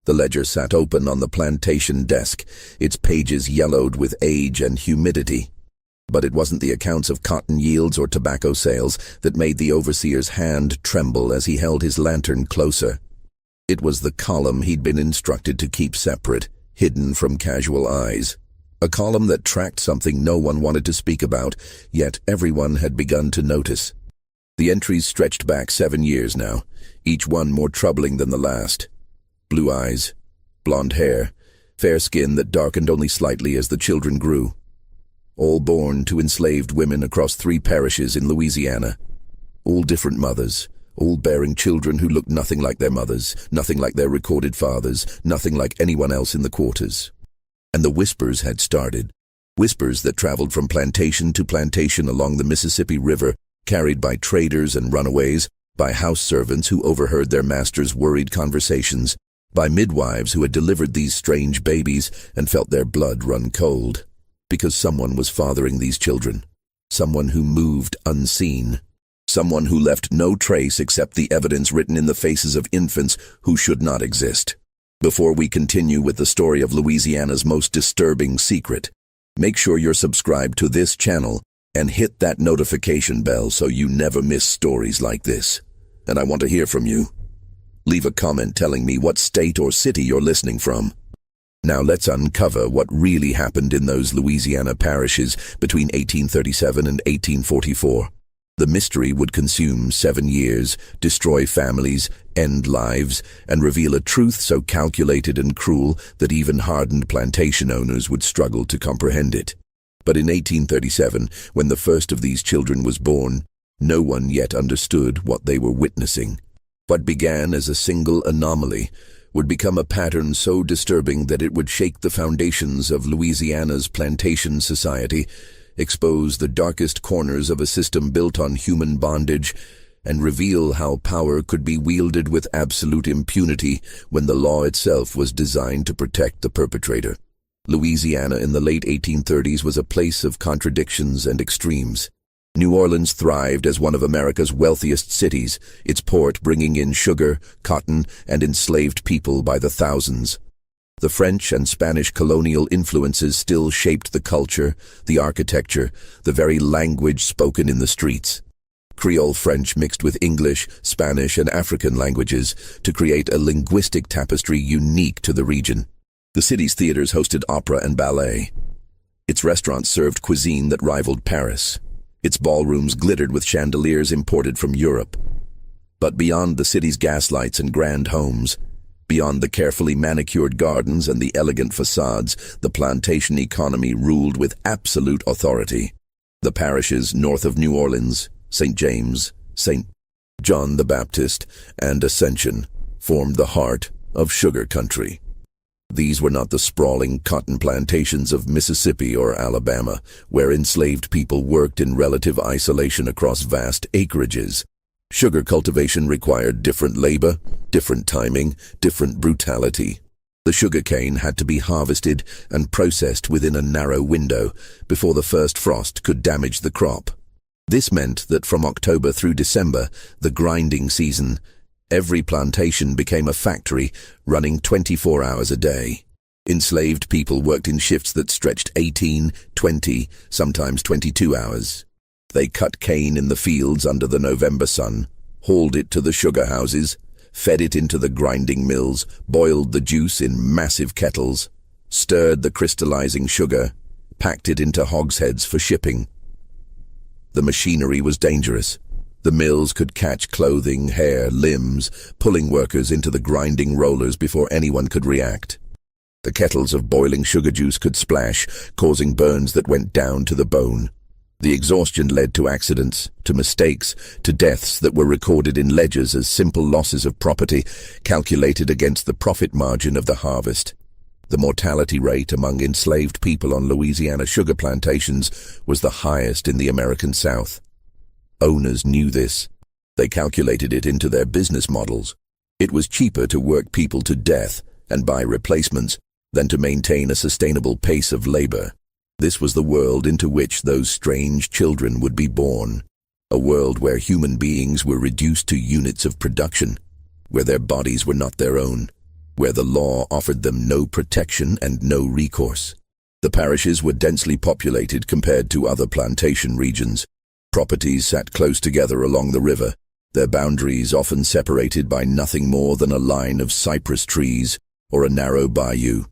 The ledger sat open on the plantation desk, its pages yellowed with age and humidity. But it wasn't the accounts of cotton yields or tobacco sales that made the overseer's hand tremble as he held his lantern closer. It was the column he'd been instructed to keep separate, hidden from casual eyes. A column that tracked something no one wanted to speak about, yet everyone had begun to notice. The entries stretched back 7 years now, each one more troubling than the last. Blue eyes, blonde hair, fair skin that darkened only slightly as the children grew. All born to enslaved women across 3 parishes in Louisiana. All different mothers, all bearing children who looked nothing like their mothers, nothing like their recorded fathers, nothing like anyone else in the quarters. And the whispers had started. Whispers that traveled from plantation to plantation along the Mississippi River, carried by traders and runaways, by house servants who overheard their masters' worried conversations, by midwives who had delivered these strange babies and felt their blood run cold. Because someone was fathering these children. Someone who moved unseen. Someone who left no trace except the evidence written in the faces of infants who should not exist. Before we continue with the story of Louisiana's most disturbing secret, make sure you're subscribed to this channel and hit that notification bell so you never miss stories like this. And I want to hear from you. Leave a comment telling me what state or city you're listening from. Now let's uncover what really happened in those Louisiana parishes between 1837 and 1844. The mystery would consume 7 years, destroy families, end lives, and reveal a truth so calculated and cruel that even hardened plantation owners would struggle to comprehend it. But in 1837, when the first of these children was born, no one yet understood what they were witnessing. What began as a single anomaly would become a pattern so disturbing that it would shake the foundations of Louisiana's plantation society, expose the darkest corners of a system built on human bondage, and reveal how power could be wielded with absolute impunity when the law itself was designed to protect the perpetrator. Louisiana in the late 1830s was a place of contradictions and extremes. New Orleans thrived as one of America's wealthiest cities, its port bringing in sugar, cotton, and enslaved people by the thousands. The French and Spanish colonial influences still shaped the culture, the architecture, the very language spoken in the streets. Creole French mixed with English, Spanish, and African languages to create a linguistic tapestry unique to the region. The city's theaters hosted opera and ballet. Its restaurants served cuisine that rivaled Paris. Its ballrooms glittered with chandeliers imported from Europe. But beyond the city's gaslights and grand homes, beyond the carefully manicured gardens and the elegant facades, the plantation economy ruled with absolute authority. The parishes north of New Orleans, St. James, St. John the Baptist, and Ascension formed the heart of sugar country. These were not the sprawling cotton plantations of Mississippi or Alabama, where enslaved people worked in relative isolation across vast acreages. Sugar cultivation required different labor, different timing, different brutality. The sugarcane had to be harvested and processed within a narrow window before the first frost could damage the crop. This meant that from October through December, the grinding season, every plantation became a factory running 24 hours a day. Enslaved people worked in shifts that stretched 18, 20, sometimes 22 hours. They cut cane in the fields under the November sun, hauled it to the sugar houses, fed it into the grinding mills, boiled the juice in massive kettles, stirred the crystallizing sugar, packed it into hogsheads for shipping. The machinery was dangerous. The mills could catch clothing, hair, limbs, pulling workers into the grinding rollers before anyone could react. The kettles of boiling sugar juice could splash, causing burns that went down to the bone. The exhaustion led to accidents, to mistakes, to deaths that were recorded in ledgers as simple losses of property, calculated against the profit margin of the harvest. The mortality rate among enslaved people on Louisiana sugar plantations was the highest in the American South. Owners knew this. They calculated it into their business models. It was cheaper to work people to death and buy replacements than to maintain a sustainable pace of labor. This was the world into which those strange children would be born. A world where human beings were reduced to units of production, where their bodies were not their own, where the law offered them no protection and no recourse. The parishes were densely populated compared to other plantation regions. Properties sat close together along the river, their boundaries often separated by nothing more than a line of cypress trees or a narrow bayou.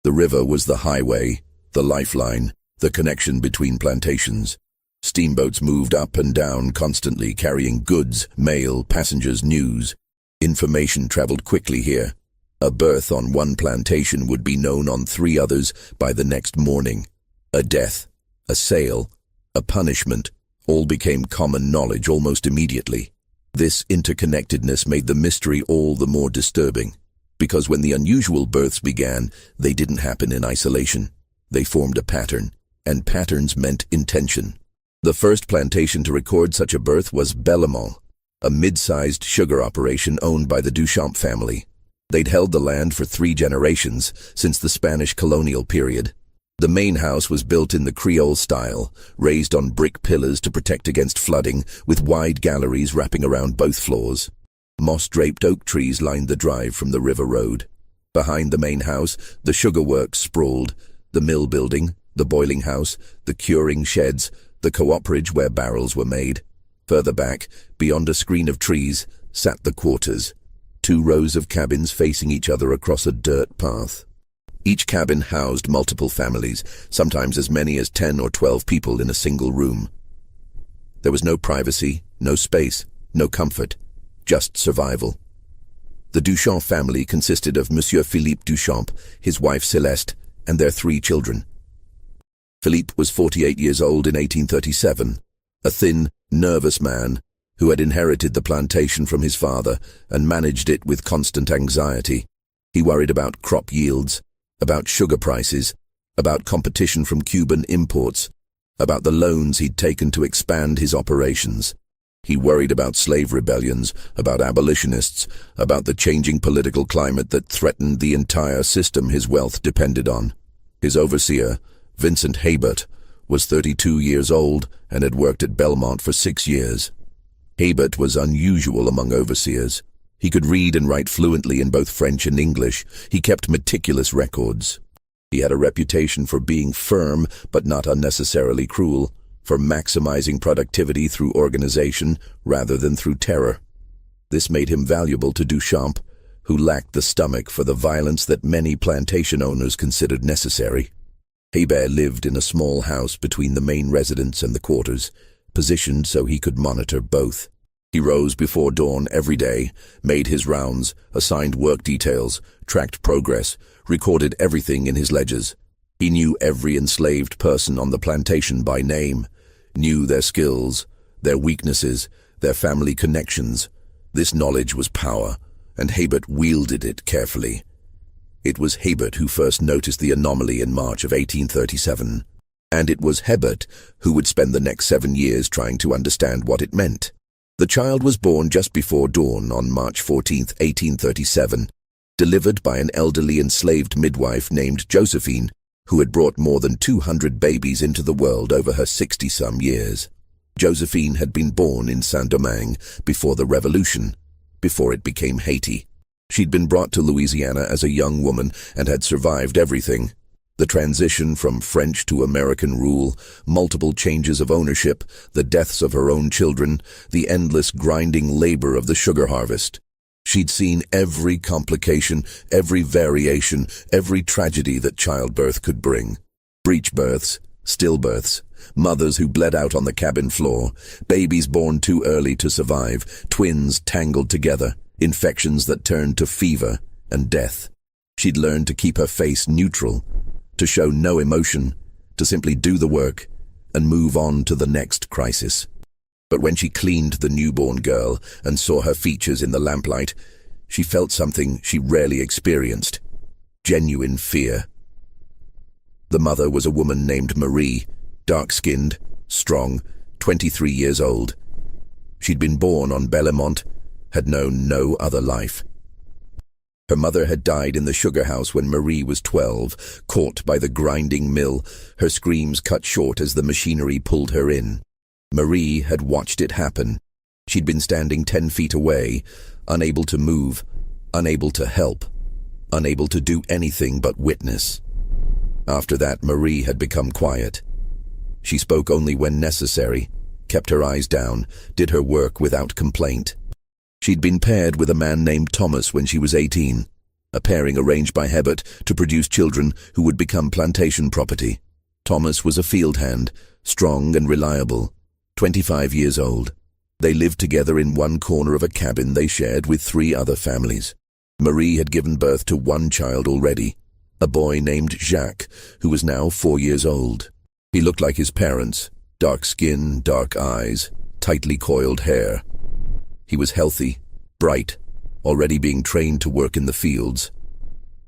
The river was the highway, the lifeline, the connection between plantations. Steamboats moved up and down constantly, carrying goods, mail, passengers, news. Information traveled quickly here. A birth on one plantation would be known on 3 others by the next morning. A death, a sale, a punishment, all became common knowledge almost immediately. This interconnectedness made the mystery all the more disturbing, because when the unusual births began, they didn't happen in isolation. They formed a pattern, and patterns meant intention. The first plantation to record such a birth was Bellemont, a mid-sized sugar operation owned by the Duchamp family. They'd held the land for 3 generations, since the Spanish colonial period. The main house was built in the Creole style, raised on brick pillars to protect against flooding, with wide galleries wrapping around both floors. Moss-draped oak trees lined the drive from the river road. Behind the main house, the sugar works sprawled, the mill building, the boiling house, the curing sheds, the cooperage where barrels were made. Further back, beyond a screen of trees, sat the quarters, 2 rows of cabins facing each other across a dirt path. Each cabin housed multiple families, sometimes as many as 10 or 12 people in a single room. There was no privacy, no space, no comfort, just survival. The Duchamp family consisted of Monsieur Philippe Duchamp, his wife Céleste, and their 3 children. Philippe was 48 years old in 1837, a thin, nervous man who had inherited the plantation from his father and managed it with constant anxiety. He worried about crop yields, about sugar prices, about competition from Cuban imports, about the loans he'd taken to expand his operations. He worried about slave rebellions, about abolitionists, about the changing political climate that threatened the entire system his wealth depended on. His overseer, Vincent Hebert, was 32 years old and had worked at Belmont for 6 years. Hebert was unusual among overseers. He could read and write fluently in both French and English. He kept meticulous records. He had a reputation for being firm but not unnecessarily cruel, for maximizing productivity through organization rather than through terror. This made him valuable to Duchamp, who lacked the stomach for the violence that many plantation owners considered necessary. Hebert lived in a small house between the main residence and the quarters, positioned so he could monitor both. He rose before dawn every day, made his rounds, assigned work details, tracked progress, recorded everything in his ledgers. He knew every enslaved person on the plantation by name, knew their skills, their weaknesses, their family connections. This knowledge was power, and Hebert wielded it carefully. It was Hebert who first noticed the anomaly in March of 1837, and it was Hebert who would spend the next 7 years trying to understand what it meant. The child was born just before dawn on March 14, 1837, delivered by an elderly enslaved midwife named Josephine, who had brought more than 200 babies into the world over her 60-some years. Josephine had been born in Saint-Domingue before the Revolution, before it became Haiti. She'd been brought to Louisiana as a young woman and had survived everything. The transition from French to American rule, multiple changes of ownership, the deaths of her own children, the endless grinding labor of the sugar harvest. She'd seen every complication, every variation, every tragedy that childbirth could bring. Breech births, stillbirths, mothers who bled out on the cabin floor, babies born too early to survive, twins tangled together, infections that turned to fever and death. She'd learned to keep her face neutral, to show no emotion, to simply do the work and move on to the next crisis. But when she cleaned the newborn girl and saw her features in the lamplight, she felt something she rarely experienced: genuine fear. The mother was a woman named Marie, dark-skinned, strong, 23 years old. She'd been born on Bellemont, had known no other life. Her mother had died in the sugar house when Marie was 12, caught by the grinding mill, her screams cut short as the machinery pulled her in. Marie had watched it happen. She'd been standing 10 feet away, unable to move, unable to help. unable to do anything but witness. After that, Marie had become quiet. She spoke only when necessary, kept her eyes down, did her work without complaint. She'd been paired with a man named Thomas when she was 18, a pairing arranged by Hebert to produce children who would become plantation property. Thomas was a field hand, strong and reliable, 25 years old. They lived together in one corner of a cabin they shared with 3 other families. Marie had given birth to one child already, a boy named Jacques, who was now 4 years old. He looked like his parents, dark skin, dark eyes, tightly coiled hair. He was healthy, bright, already being trained to work in the fields.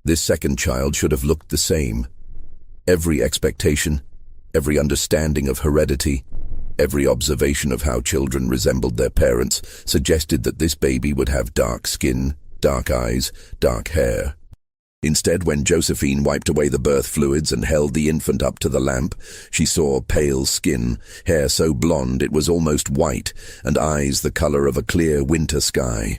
This second child should have looked the same. Every expectation, every understanding of heredity, every observation of how children resembled their parents suggested that this baby would have dark skin, dark eyes, dark hair. Instead, when Josephine wiped away the birth fluids and held the infant up to the lamp, she saw pale skin, hair so blonde it was almost white, and eyes the color of a clear winter sky.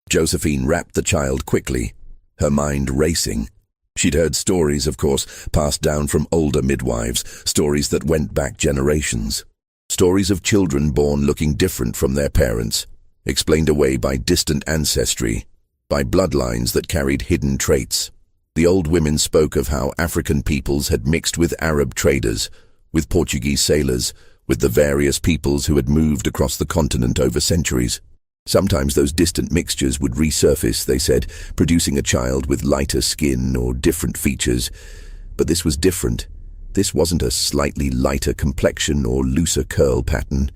Josephine wrapped the child quickly, her mind racing. She'd heard stories, of course, passed down from older midwives, stories that went back generations. Stories of children born looking different from their parents, explained away by distant ancestry, by bloodlines that carried hidden traits. The old women spoke of how African peoples had mixed with Arab traders, with Portuguese sailors, with the various peoples who had moved across the continent over centuries. Sometimes those distant mixtures would resurface, they said, producing a child with lighter skin or different features. But this was different. This wasn't a slightly lighter complexion or looser curl pattern.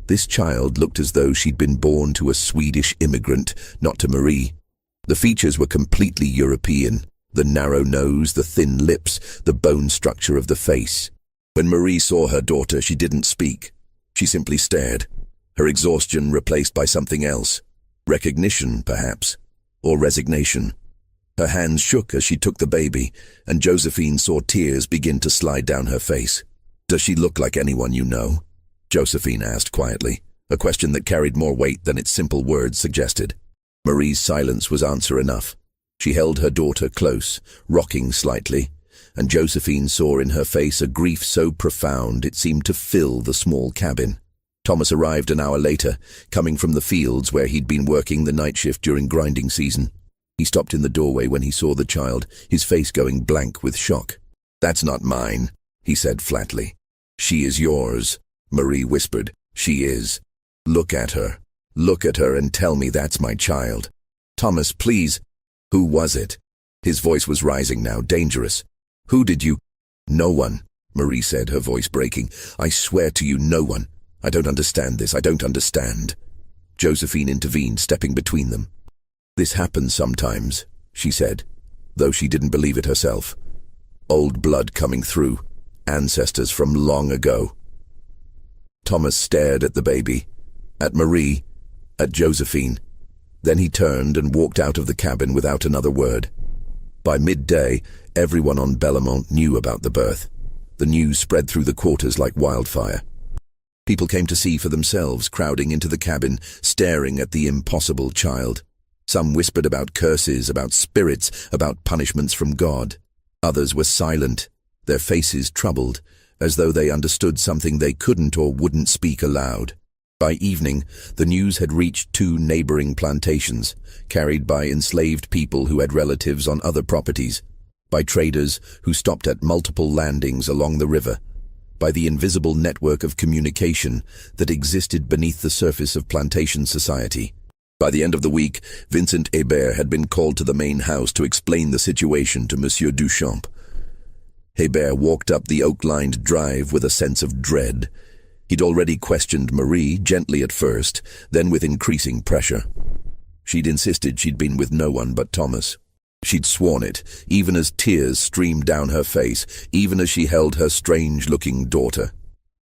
This child looked as though she'd been born to a Swedish immigrant, not to Marie. The features were completely European. The narrow nose, the thin lips, the bone structure of the face. When Marie saw her daughter, she didn't speak. She simply stared, her exhaustion replaced by something else. Recognition, perhaps, or resignation. Her hands shook as she took the baby, and Josephine saw tears begin to slide down her face. "Does she look like anyone you know?" Josephine asked quietly, a question that carried more weight than its simple words suggested. Marie's silence was answer enough. She held her daughter close, rocking slightly, and Josephine saw in her face a grief so profound it seemed to fill the small cabin. Thomas arrived an hour later, coming from the fields where he'd been working the night shift during grinding season. He stopped in the doorway when he saw the child, his face going blank with shock. "That's not mine," he said flatly. "She is yours," Marie whispered. "She is. Look at her. Look at her and tell me that's my child." "Thomas, please." "Who was it?" His voice was rising now, dangerous. "Who did you—" "No one," Marie said, her voice breaking. "I swear to you, no one. I don't understand this. I don't understand." Josephine intervened, stepping between them. "This happens sometimes," she said, though she didn't believe it herself. "Old blood coming through. Ancestors from long ago." Thomas stared at the baby, at Marie, at Josephine. Then he turned and walked out of the cabin without another word. By midday, everyone on Bellemont knew about the birth. The news spread through the quarters like wildfire. People came to see for themselves, crowding into the cabin, staring at the impossible child. Some whispered about curses, about spirits, about punishments from God. Others were silent, their faces troubled, as though they understood something they couldn't or wouldn't speak aloud. By evening, the news had reached 2 neighboring plantations, carried by enslaved people who had relatives on other properties, by traders who stopped at multiple landings along the river, by the invisible network of communication that existed beneath the surface of plantation society. By the end of the week, Vincent Hebert had been called to the main house to explain the situation to Monsieur Duchamp. Hebert walked up the oak-lined drive with a sense of dread. He'd already questioned Marie, gently at first, then with increasing pressure. She'd insisted she'd been with no one but Thomas. She'd sworn it, even as tears streamed down her face, even as she held her strange-looking daughter.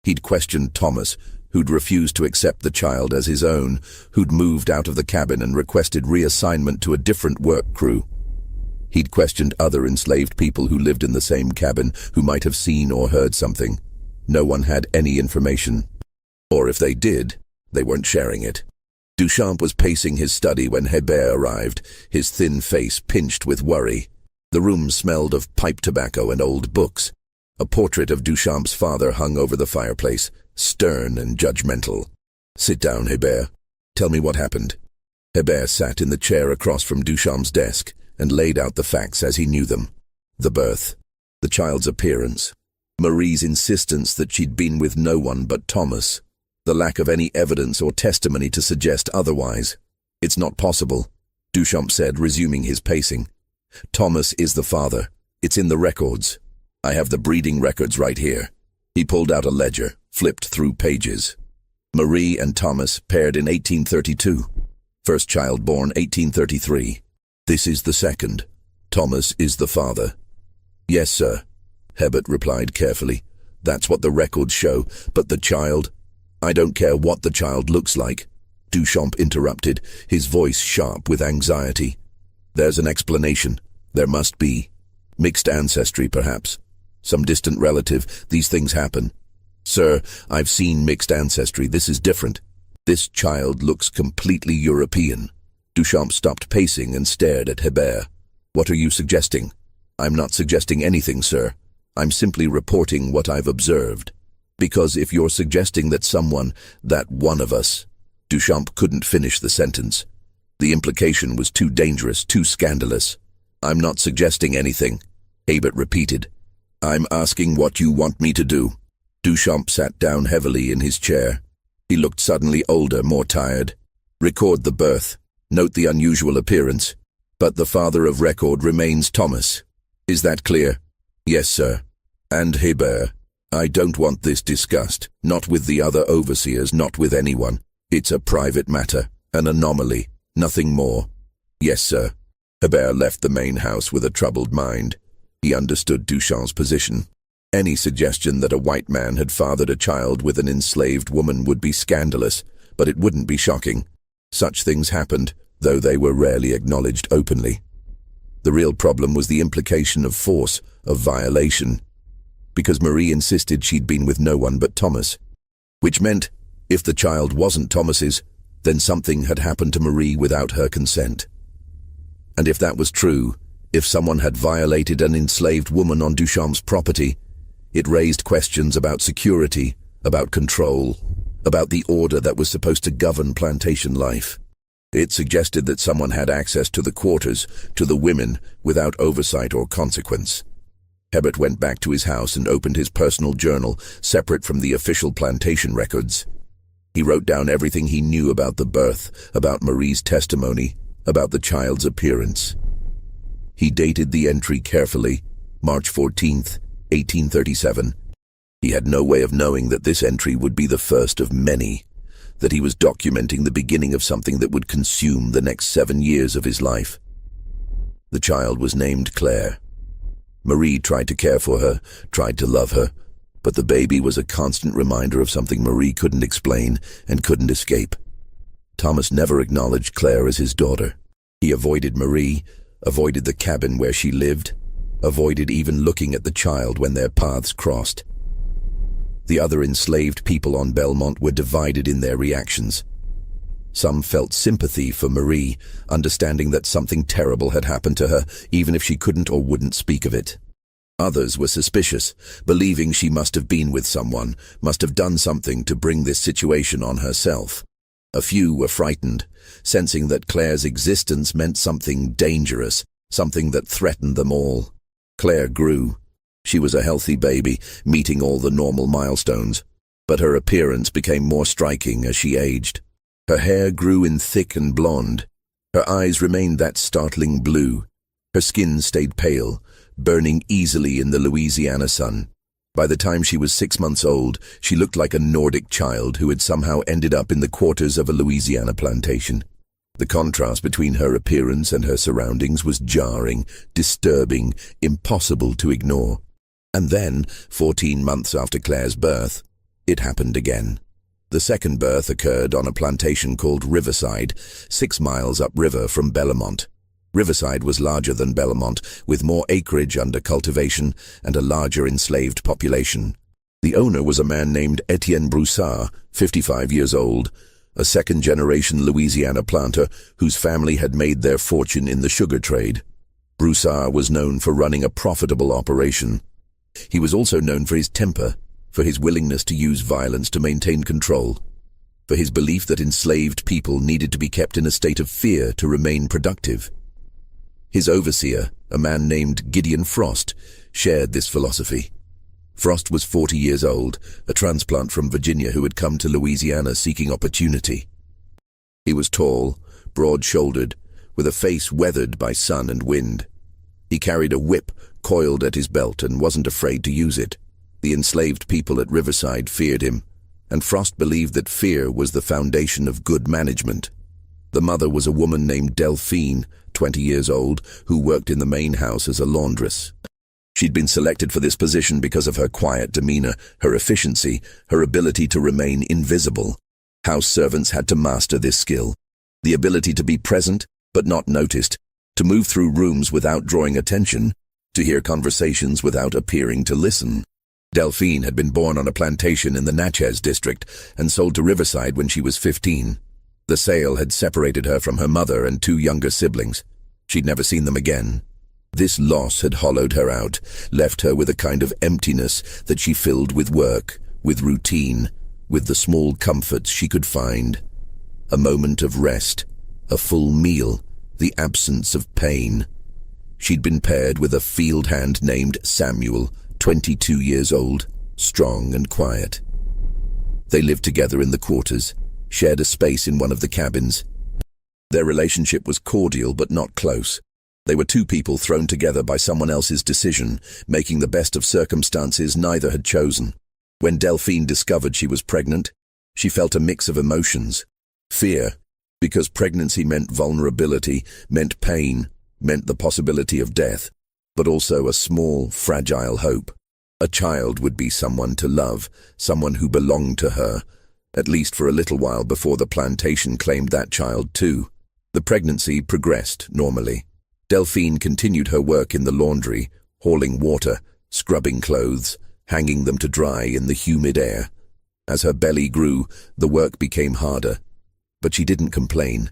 He'd questioned Thomas, who'd refused to accept the child as his own, who'd moved out of the cabin and requested reassignment to a different work crew. He'd questioned other enslaved people who lived in the same cabin, who might have seen or heard something. No one had any information. Or if they did, they weren't sharing it. Duchamp was pacing his study when Hébert arrived, his thin face pinched with worry. The room smelled of pipe tobacco and old books. A portrait of Duchamp's father hung over the fireplace, stern and judgmental. "Sit down, Hébert. Tell me what happened." Hébert sat in the chair across from Duchamp's desk and laid out the facts as he knew them. The birth, the child's appearance, Marie's insistence that she'd been with no one but Thomas, the lack of any evidence or testimony to suggest otherwise. "It's not possible," Duchamp said, resuming his pacing. "Thomas is the father. It's in the records. I have the breeding records right here." He pulled out a ledger, flipped through pages. Marie and Thomas paired in 1832. First child born 1833. This is the second. Thomas is the father. "Yes, sir," Hebert replied carefully. "That's what the records show, but the child—" "I don't care what the child looks like," Duchamp interrupted, his voice sharp with anxiety. "There's an explanation. There must be. Mixed ancestry, perhaps. Some distant relative. These things happen. Sir, I've seen mixed ancestry. This is different. This child looks completely European." Duchamp stopped pacing and stared at Hébert. "What are you suggesting?" "I'm not suggesting anything, sir. I'm simply reporting what I've observed. Because if you're suggesting that someone, that one of us—" Duchamp couldn't finish the sentence. The implication was too dangerous, too scandalous. "I'm not suggesting anything," Hebert repeated. "I'm asking what you want me to do." Duchamp sat down heavily in his chair. He looked suddenly older, more tired. "Record the birth. Note the unusual appearance. But the father of record remains Thomas. Is that clear?" "Yes, sir." "And Hébert, I don't want this discussed. Not with the other overseers, not with anyone. It's a private matter, an anomaly, nothing more." "Yes, sir." Hébert left the main house with a troubled mind. He understood Duchamp's position. Any suggestion that a white man had fathered a child with an enslaved woman would be scandalous, but it wouldn't be shocking. Such things happened, though they were rarely acknowledged openly. The real problem was the implication of force, of violation, because Marie insisted she'd been with no one but Thomas. Which meant, if the child wasn't Thomas's, then something had happened to Marie without her consent. And if that was true, if someone had violated an enslaved woman on Duchamp's property, it raised questions about security, about control, about the order that was supposed to govern plantation life. It suggested that someone had access to the quarters, to the women, without oversight or consequence. Hebert went back to his house and opened his personal journal, separate from the official plantation records. He wrote down everything he knew about the birth, about Marie's testimony, about the child's appearance. He dated the entry carefully, March 14th, 1837. He had no way of knowing that this entry would be the first of many, that he was documenting the beginning of something that would consume the next 7 years of his life. The child was named Claire. Marie tried to care for her, tried to love her, but the baby was a constant reminder of something Marie couldn't explain and couldn't escape. Thomas never acknowledged Claire as his daughter. He avoided Marie, avoided the cabin where she lived, avoided even looking at the child when their paths crossed. The other enslaved people on Belmont were divided in their reactions. Some felt sympathy for Marie, understanding that something terrible had happened to her, even if she couldn't or wouldn't speak of it. Others were suspicious, believing she must have been with someone, must have done something to bring this situation on herself. A few were frightened, sensing that Claire's existence meant something dangerous, something that threatened them all. Claire grew. She was a healthy baby, meeting all the normal milestones, but her appearance became more striking as she aged. Her hair grew in thick and blonde. Her eyes remained that startling blue. Her skin stayed pale, burning easily in the Louisiana sun. By the time she was 6 months old, she looked like a Nordic child who had somehow ended up in the quarters of a Louisiana plantation. The contrast between her appearance and her surroundings was jarring, disturbing, impossible to ignore. And then, 14 months after Claire's birth, it happened again. The second birth occurred on a plantation called Riverside, 6 miles upriver from Belmont. Riverside was larger than Belmont, with more acreage under cultivation and a larger enslaved population. The owner was a man named Etienne Broussard, 55 years old, a second-generation Louisiana planter whose family had made their fortune in the sugar trade. Broussard was known for running a profitable operation. He was also known for his temper, for his willingness to use violence to maintain control, for his belief that enslaved people needed to be kept in a state of fear to remain productive. His overseer, a man named Gideon Frost, shared this philosophy. Frost was 40 years old, a transplant from Virginia who had come to Louisiana seeking opportunity. He was tall, broad-shouldered, with a face weathered by sun and wind. He carried a whip coiled at his belt and wasn't afraid to use it. The enslaved people at Riverside feared him, and Frost believed that fear was the foundation of good management. The mother was a woman named Delphine, 20 years old, who worked in the main house as a laundress. She'd been selected for this position because of her quiet demeanor, her efficiency, her ability to remain invisible. House servants had to master this skill. The ability to be present, but not noticed, to move through rooms without drawing attention, to hear conversations without appearing to listen. Delphine had been born on a plantation in the Natchez district and sold to Riverside when she was 15. The sale had separated her from her mother and 2 younger siblings. She'd never seen them again. This loss had hollowed her out, left her with a kind of emptiness that she filled with work, with routine, with the small comforts she could find. A moment of rest, a full meal, the absence of pain. She'd been paired with a field hand named Samuel, 22 years old, strong and quiet. They lived together in the quarters, shared a space in one of the cabins. Their relationship was cordial but not close. They were 2 people thrown together by someone else's decision, making the best of circumstances neither had chosen. When Delphine discovered she was pregnant, she felt a mix of emotions. Fear, because pregnancy meant vulnerability, meant pain, meant the possibility of death, but also a small, fragile hope. A child would be someone to love, someone who belonged to her, at least for a little while before the plantation claimed that child too. The pregnancy progressed normally. Delphine continued her work in the laundry, hauling water, scrubbing clothes, hanging them to dry in the humid air. As her belly grew, the work became harder. But she didn't complain.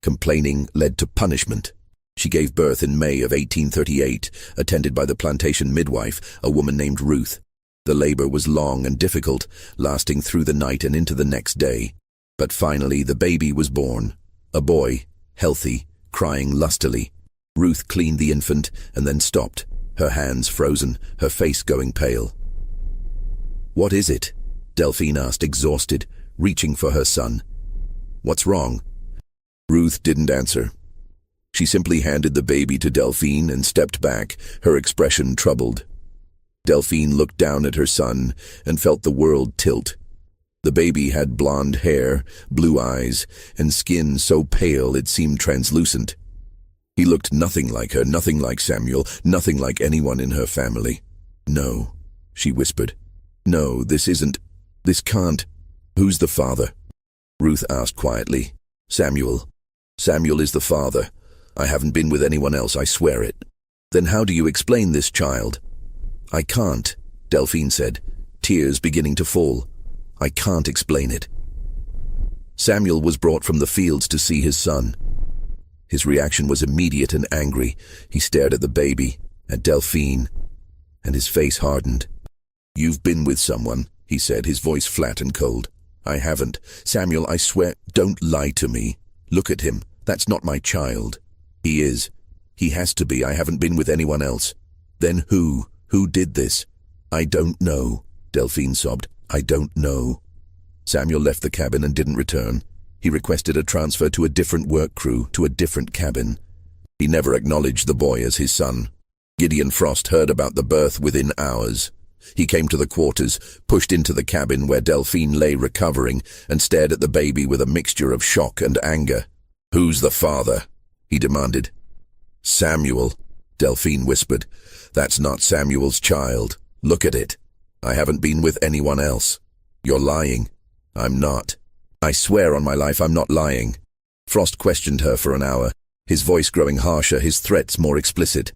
Complaining led to punishment. She gave birth in May of 1838, attended by the plantation midwife, a woman named Ruth. The labor was long and difficult, lasting through the night and into the next day. But finally the baby was born. A boy, healthy, crying lustily. Ruth cleaned the infant and then stopped, her hands frozen, her face going pale. "What is it?" Delphine asked, exhausted, reaching for her son. "What's wrong?" Ruth didn't answer. She simply handed the baby to Delphine and stepped back, her expression troubled. Delphine looked down at her son and felt the world tilt. The baby had blonde hair, blue eyes, and skin so pale it seemed translucent. He looked nothing like her, nothing like Samuel, nothing like anyone in her family. "No," she whispered. "No, this can't. Who's the father?" Ruth asked quietly. "Samuel. Samuel is the father. I haven't been with anyone else, I swear it." "Then how do you explain this child?" "I can't," Delphine said, tears beginning to fall. "I can't explain it." Samuel was brought from the fields to see his son. His reaction was immediate and angry. He stared at the baby, at Delphine, and his face hardened. "You've been with someone," he said, his voice flat and cold. "I haven't. Samuel, I swear, don't lie to me. Look at him. That's not my child." "He is. He has to be. I haven't been with anyone else." "Then who? Who did this?" "I don't know," Delphine sobbed. "I don't know." Samuel left the cabin and didn't return. He requested a transfer to a different work crew, to a different cabin. He never acknowledged the boy as his son. Gideon Frost heard about the birth within hours. He came to the quarters, pushed into the cabin where Delphine lay recovering, and stared at the baby with a mixture of shock and anger. "Who's the father?" he demanded. "Samuel," Delphine whispered. "That's not Samuel's child. Look at it. I haven't been with anyone else." "You're lying." "I'm not. I swear on my life I'm not lying." Frost questioned her for an hour, his voice growing harsher, his threats more explicit.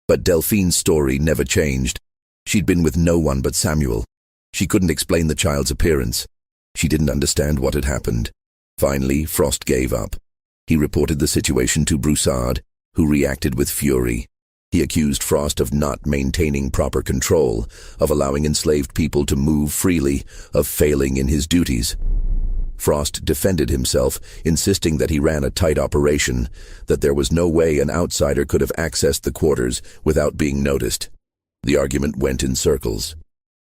But Delphine's story never changed. She'd been with no one but Samuel. She couldn't explain the child's appearance. She didn't understand what had happened. Finally, Frost gave up. He reported the situation to Broussard, who reacted with fury. He accused Frost of not maintaining proper control, of allowing enslaved people to move freely, of failing in his duties. Frost defended himself, insisting that he ran a tight operation, that there was no way an outsider could have accessed the quarters without being noticed. The argument went in circles.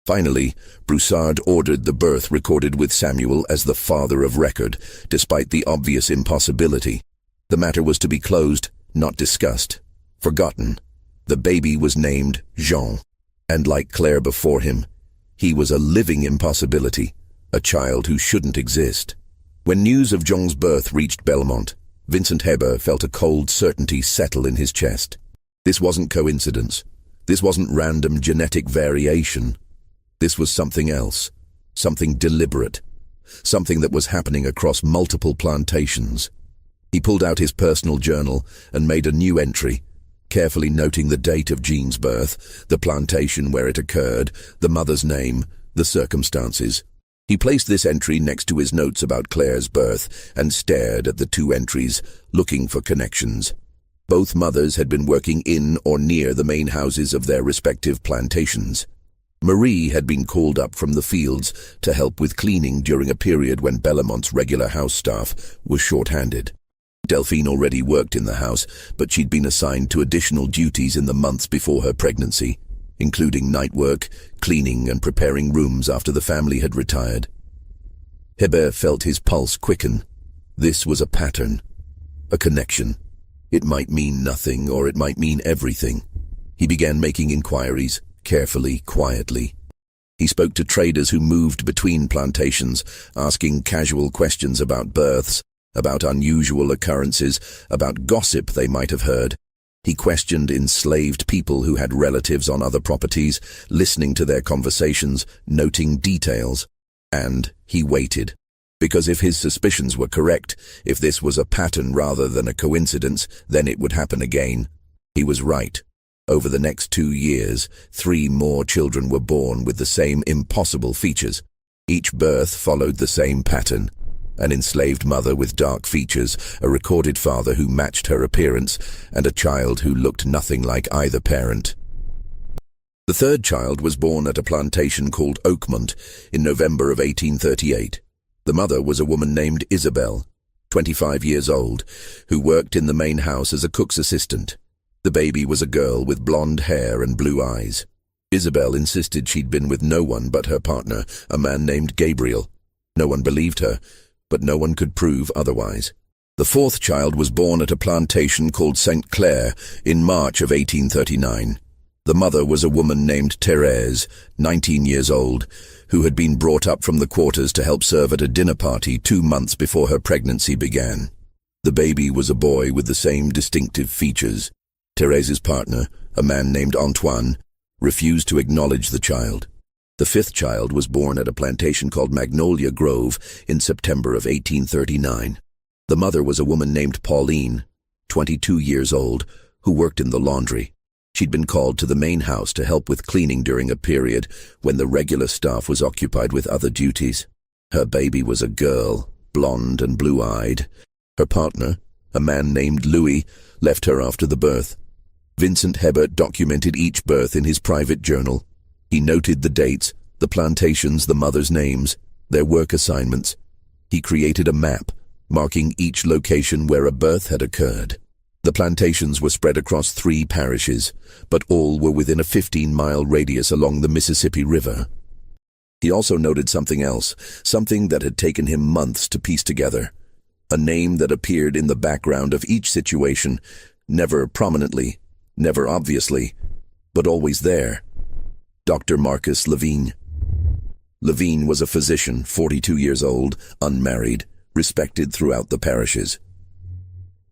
Finally, Broussard ordered the birth recorded with Samuel as the father of record, despite the obvious impossibility. The matter was to be closed, not discussed, forgotten. The baby was named Jean, and like Claire before him, he was a living impossibility, a child who shouldn't exist. When news of Jean's birth reached Belmont, Vincent Heber felt a cold certainty settle in his chest. This wasn't coincidence. This wasn't random genetic variation. This was something else, something deliberate, something that was happening across multiple plantations. He pulled out his personal journal and made a new entry, carefully noting the date of Jean's birth, the plantation where it occurred, the mother's name, the circumstances. He placed this entry next to his notes about Claire's birth and stared at the two entries, looking for connections. Both mothers had been working in or near the main houses of their respective plantations. Marie had been called up from the fields to help with cleaning during a period when Belmont's regular house staff was short-handed. Delphine already worked in the house, but she'd been assigned to additional duties in the months before her pregnancy, including night work, cleaning and preparing rooms after the family had retired. Heber felt his pulse quicken. This was a pattern, a connection. It might mean nothing or it might mean everything. He began making inquiries, carefully, quietly. He spoke to traders who moved between plantations, asking casual questions about births, about unusual occurrences, about gossip they might have heard. He questioned enslaved people who had relatives on other properties, listening to their conversations, noting details. And he waited. Because if his suspicions were correct, if this was a pattern rather than a coincidence, then it would happen again. He was right. Over the next 2 years, 3 more children were born with the same impossible features. Each birth followed the same pattern. An enslaved mother with dark features, a recorded father who matched her appearance, and a child who looked nothing like either parent. The third child was born at a plantation called Oakmont in November of 1838. The mother was a woman named Isabel, 25 years old, who worked in the main house as a cook's assistant. The baby was a girl with blonde hair and blue eyes. Isabel insisted she'd been with no one but her partner, a man named Gabriel. No one believed her, but no one could prove otherwise. The fourth child was born at a plantation called St. Clair in March of 1839. The mother was a woman named Thérèse, 19 years old, who had been brought up from the quarters to help serve at a dinner party 2 months before her pregnancy began. The baby was a boy with the same distinctive features. Thérèse's partner, a man named Antoine, refused to acknowledge the child. The fifth child was born at a plantation called Magnolia Grove in September of 1839. The mother was a woman named Pauline, 22 years old, who worked in the laundry. She'd been called to the main house to help with cleaning during a period when the regular staff was occupied with other duties. Her baby was a girl, blonde and blue-eyed. Her partner, a man named Louis, left her after the birth. Vincent Heber documented each birth in his private journal. He noted the dates, the plantations, the mother's names, their work assignments. He created a map, marking each location where a birth had occurred. The plantations were spread across 3 parishes, but all were within a 15-mile radius along the Mississippi River. He also noted something else, something that had taken him months to piece together. A name that appeared in the background of each situation, never prominently, never obviously, but always there. Dr. Marcus Levine. Levine was a physician, 42 years old, unmarried, respected throughout the parishes.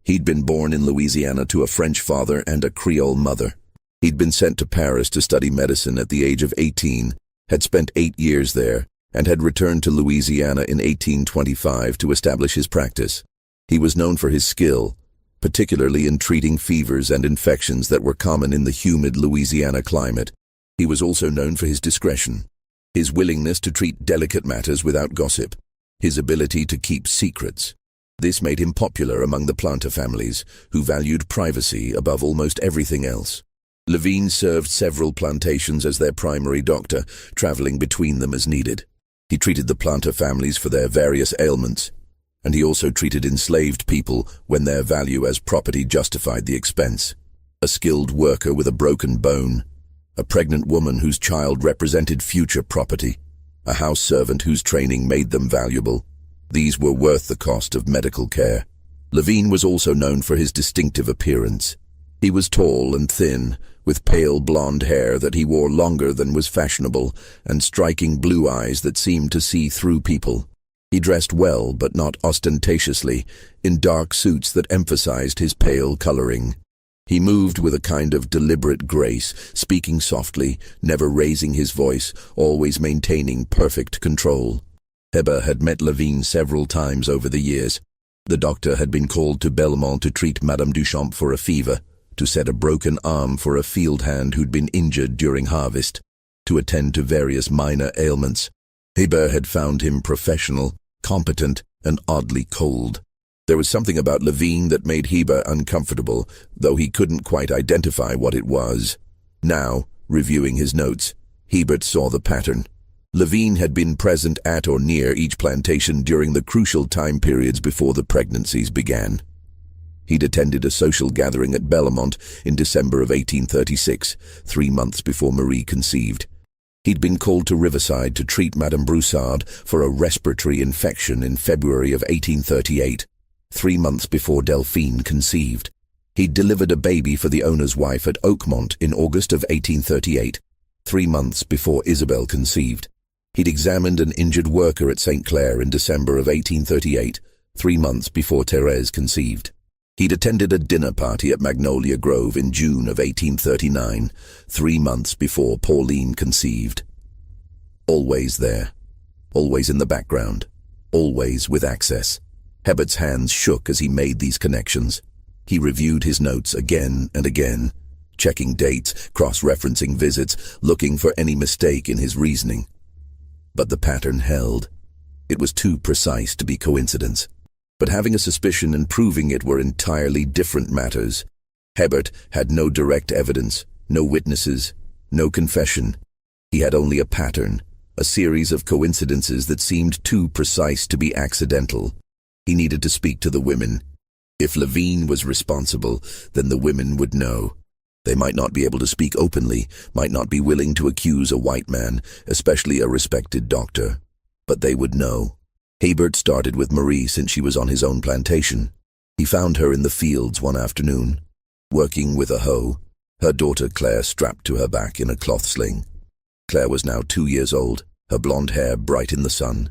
He'd been born in Louisiana to a French father and a Creole mother. He'd been sent to Paris to study medicine at the age of 18, had spent 8 years there, and had returned to Louisiana in 1825 to establish his practice. He was known for his skill, particularly in treating fevers and infections that were common in the humid Louisiana climate. He was also known for his discretion, his willingness to treat delicate matters without gossip. his ability to keep secrets. This made him popular among the planter families, who valued privacy above almost everything else. Levine served several plantations as their primary doctor, traveling between them as needed. He treated the planter families for their various ailments, and he also treated enslaved people when their value as property justified the expense. A skilled worker with a broken bone, a pregnant woman whose child represented future property, a house servant whose training made them valuable. These were worth the cost of medical care. Levine was also known for his distinctive appearance. He was tall and thin, with pale blonde hair that he wore longer than was fashionable, and striking blue eyes that seemed to see through people. He dressed well, but not ostentatiously, in dark suits that emphasized his pale coloring. He moved with a kind of deliberate grace, speaking softly, never raising his voice, always maintaining perfect control. Heber had met Levine several times over the years. The doctor had been called to Belmont to treat Madame Duchamp for a fever, to set a broken arm for a field hand who'd been injured during harvest, to attend to various minor ailments. Heber had found him professional, competent, and oddly cold. There was something about Levine that made Heber uncomfortable, though he couldn't quite identify what it was. Now, reviewing his notes, Hebert saw the pattern. Levine had been present at or near each plantation during the crucial time periods before the pregnancies began. He'd attended a social gathering at Belmont in December of 1836, 3 months before Marie conceived. He'd been called to Riverside to treat Madame Broussard for a respiratory infection in February of 1838, 3 months before Delphine conceived. He'd delivered a baby for the owner's wife at Oakmont in August of 1838, 3 months before Isabel conceived. He'd examined an injured worker at St. Clair in December of 1838, 3 months before Thérèse conceived. He'd attended a dinner party at Magnolia Grove in June of 1839, 3 months before Pauline conceived. Always there, always in the background, always with access. Hebert's hands shook as he made these connections. He reviewed his notes again and again, checking dates, cross-referencing visits, looking for any mistake in his reasoning. But the pattern held. It was too precise to be coincidence. But having a suspicion and proving it were entirely different matters. Hebert had no direct evidence, no witnesses, no confession. He had only a pattern, a series of coincidences that seemed too precise to be accidental. He needed to speak to the women. If Levine was responsible, then the women would know. They might not be able to speak openly, might not be willing to accuse a white man, especially a respected doctor. But they would know. Hebert started with Marie since she was on his own plantation. He found her in the fields one afternoon, working with a hoe, her daughter Claire strapped to her back in a cloth sling. Claire was now 2 years old, her blonde hair bright in the sun.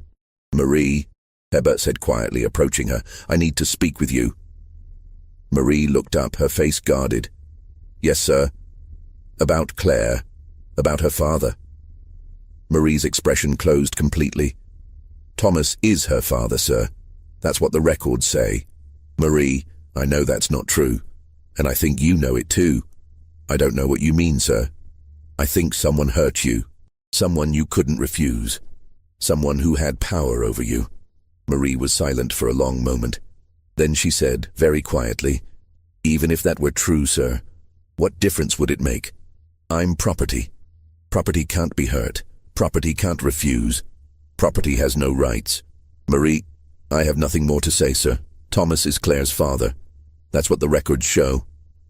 "Marie," Hebert said quietly, approaching her, "I need to speak with you." Marie looked up, her face guarded. "Yes, sir." "About Claire, about her father." Marie's expression closed completely. "Thomas is her father, sir. That's what the records say." "Marie, I know that's not true, and I think you know it too." "I don't know what you mean, sir." "I think someone hurt you, someone you couldn't refuse, someone who had power over you." Marie was silent for a long moment. Then she said, very quietly, "Even if that were true, sir, what difference would it make? I'm property. Property can't be hurt. Property can't refuse. Property has no rights." "Marie, I have nothing more to say, sir. Thomas is Claire's father. That's what the records show."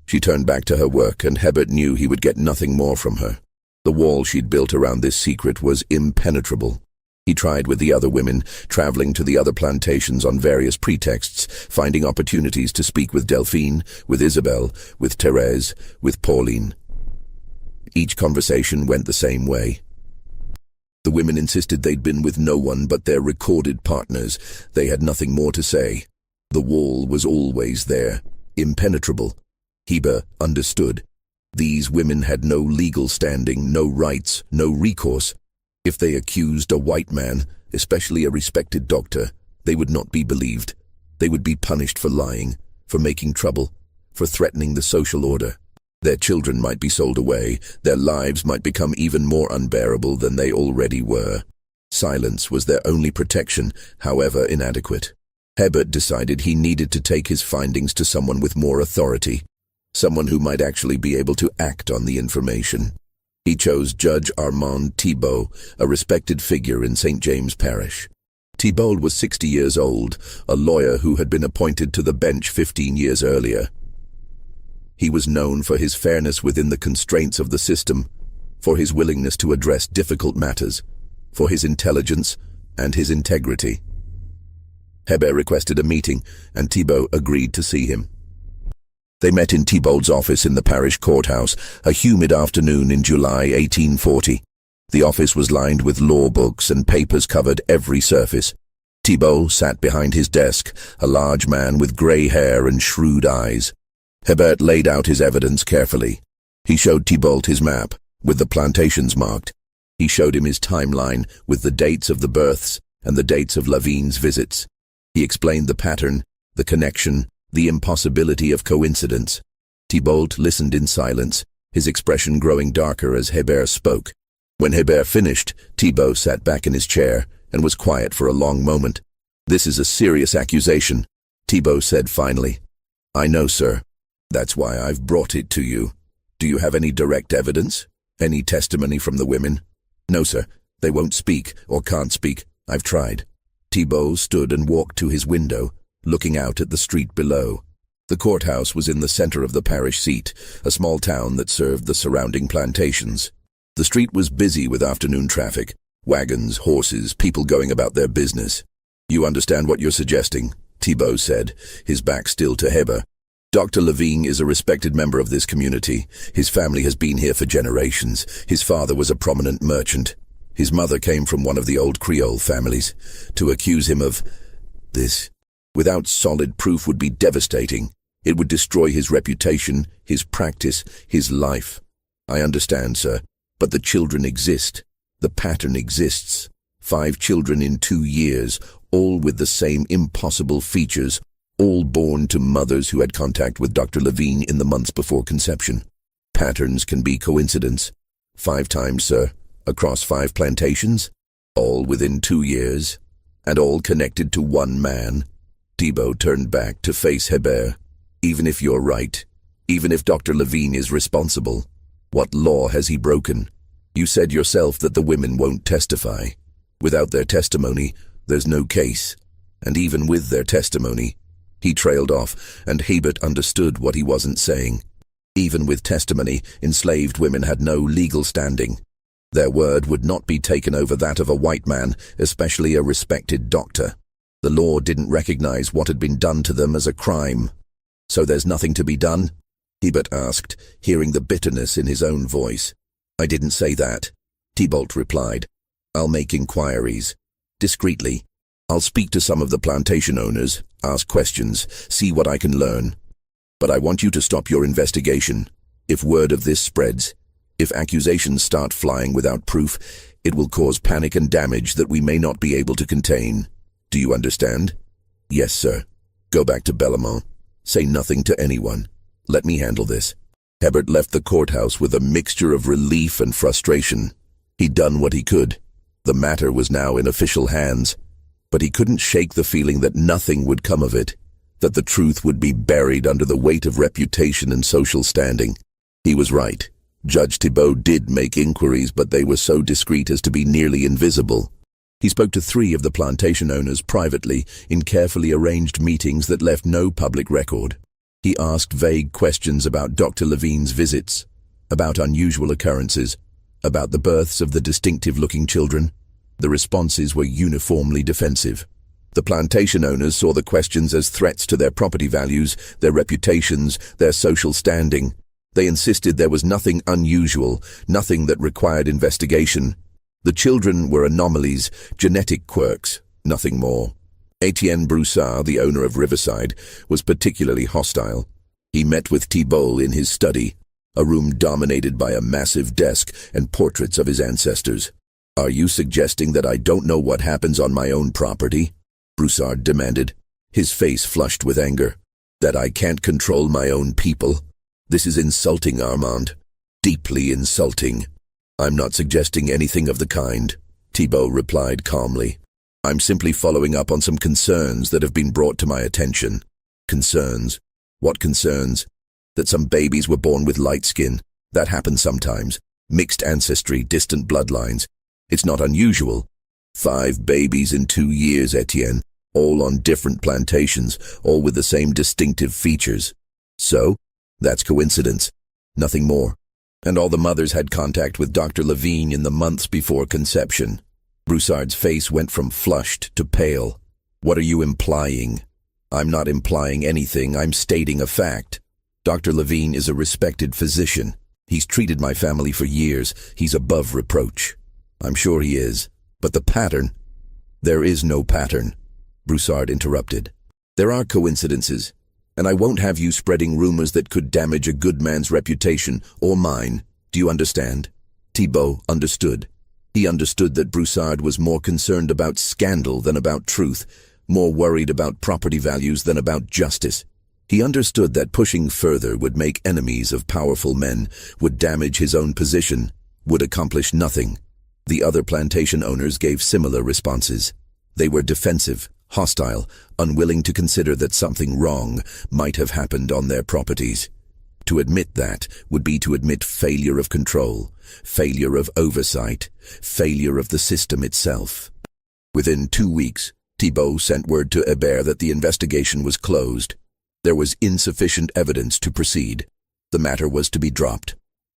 She turned back to her work, and Hebert knew he would get nothing more from her. The wall she'd built around this secret was impenetrable. He tried with the other women, traveling to the other plantations on various pretexts, finding opportunities to speak with Delphine, with Isabel, with Thérèse, with Pauline. Each conversation went the same way. The women insisted they'd been with no one but their recorded partners. They had nothing more to say. The wall was always there, impenetrable. Heber understood. These women had no legal standing, no rights, no recourse. If they accused a white man, especially a respected doctor, they would not be believed. They would be punished for lying, for making trouble, for threatening the social order. Their children might be sold away, their lives might become even more unbearable than they already were. Silence was their only protection, however inadequate. Hebert decided he needed to take his findings to someone with more authority, someone who might actually be able to act on the information. He chose Judge Armand Thibault, a respected figure in St. James Parish. Thibault was 60 years old, a lawyer who had been appointed to the bench 15 years earlier. He was known for his fairness within the constraints of the system, for his willingness to address difficult matters, for his intelligence and his integrity. Hebert requested a meeting, and Thibault agreed to see him. They met in Thibault's office in the parish courthouse, a humid afternoon in July 1840. The office was lined with law books and papers covered every surface. Thibault sat behind his desk, a large man with grey hair and shrewd eyes. Hebert laid out his evidence carefully. He showed Thibault his map, with the plantations marked. He showed him his timeline, with the dates of the births and the dates of Lavigne's visits. He explained the pattern, the connection, the impossibility of coincidence. Thibault listened in silence, his expression growing darker as Hebert spoke. When Hebert finished, Thibault sat back in his chair and was quiet for a long moment. "This is a serious accusation," Thibault said finally. "I know, sir. That's why I've brought it to you. Do you have any direct evidence? Any testimony from the women?" "No, sir. They won't speak, or can't speak. I've tried." Thibault stood and walked to his window, looking out at the street below. The courthouse was in the center of the parish seat, a small town that served the surrounding plantations. The street was busy with afternoon traffic, wagons, horses, people going about their business. "You understand what you're suggesting?" Thibault said, his back still to Hebert. "Dr. Lavigne is a respected member of this community. His family has been here for generations. His father was a prominent merchant. His mother came from one of the old Creole families. To accuse him of this, without solid proof, would be devastating. It would destroy his reputation, his practice, his life. I understand, sir, but the children exist. The pattern exists. 5 children in 2 years, all with the same impossible features, all born to mothers who had contact with Dr. Lavigne in the months before conception. Patterns can be coincidence. 5 times, sir, across 5 plantations, all within 2 years, and all connected to one man." Thibault turned back to face Hebert. "Even if you're right, even if Dr. Lavigne is responsible, what law has he broken? You said yourself that the women won't testify. Without their testimony, there's no case. And even with their testimony—" He trailed off, and Hebert understood what he wasn't saying. Even with testimony, enslaved women had no legal standing. Their word would not be taken over that of a white man, especially a respected doctor. The law didn't recognize what had been done to them as a crime. "So there's nothing to be done?" Hebert asked, hearing the bitterness in his own voice. "I didn't say that," Thibault replied. "I'll make inquiries. Discreetly. I'll speak to some of the plantation owners, ask questions, see what I can learn. But I want you to stop your investigation. If word of this spreads, if accusations start flying without proof, it will cause panic and damage that we may not be able to contain. Do you understand?" "Yes, sir. Go back to Bellamont. Say nothing to anyone. Let me handle this." Hebert left the courthouse with a mixture of relief and frustration. He'd done what he could. The matter was now in official hands, but he couldn't shake the feeling that nothing would come of it, that the truth would be buried under the weight of reputation and social standing. He was right. Judge Thibault did make inquiries, but they were so discreet as to be nearly invisible. He spoke to 3 of the plantation owners privately in carefully arranged meetings that left no public record. He asked vague questions about Dr. Lavigne's visits, about unusual occurrences, about the births of the distinctive-looking children. The responses were uniformly defensive. The plantation owners saw the questions as threats to their property values, their reputations, their social standing. They insisted there was nothing unusual, nothing that required investigation. The children were anomalies, genetic quirks, nothing more. Etienne Broussard, the owner of Riverside, was particularly hostile. He met with Thibault in his study, a room dominated by a massive desk and portraits of his ancestors. "Are you suggesting that I don't know what happens on my own property?" Broussard demanded, his face flushed with anger. "That I can't control my own people? This is insulting, Armand. Deeply insulting." "I'm not suggesting anything of the kind," Thibault replied calmly. I'm simply following up on some concerns that have been brought to my attention. Concerns? What concerns? That some babies were born with light skin. That happens sometimes. Mixed ancestry, distant bloodlines. It's not unusual. 5 babies in 2 years, Etienne. All on different plantations, all with the same distinctive features. So, that's coincidence. Nothing more. And all the mothers had contact with Dr. Lavigne in the months before conception. Broussard's face went from flushed to pale. What are you implying? I'm not implying anything, I'm stating a fact. Dr. Lavigne is a respected physician. He's treated my family for years. He's above reproach. I'm sure he is. But the pattern? There is no pattern, Broussard interrupted. There are coincidences, and I won't have you spreading rumors that could damage a good man's reputation or mine. Do you understand? Thibault understood. He understood that Broussard was more concerned about scandal than about truth, more worried about property values than about justice. He understood that pushing further would make enemies of powerful men, would damage his own position, would accomplish nothing. The other plantation owners gave similar responses. They were defensive, hostile, unwilling to consider that something wrong might have happened on their properties. To admit that would be to admit failure of control, failure of oversight, failure of the system itself. Within 2 weeks, Thibault sent word to Hébert that the investigation was closed. There was insufficient evidence to proceed. The matter was to be dropped.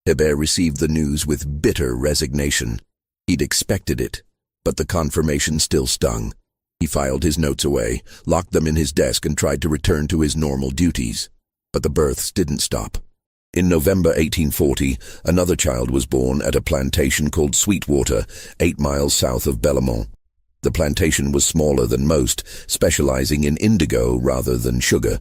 Hébert received the news with bitter resignation. He'd expected it, but the confirmation still stung. He filed his notes away, locked them in his desk, and tried to return to his normal duties. But the births didn't stop. In November 1840, another child was born at a plantation called Sweetwater, 8 miles south of Bellemont. The plantation was smaller than most, specializing in indigo rather than sugar.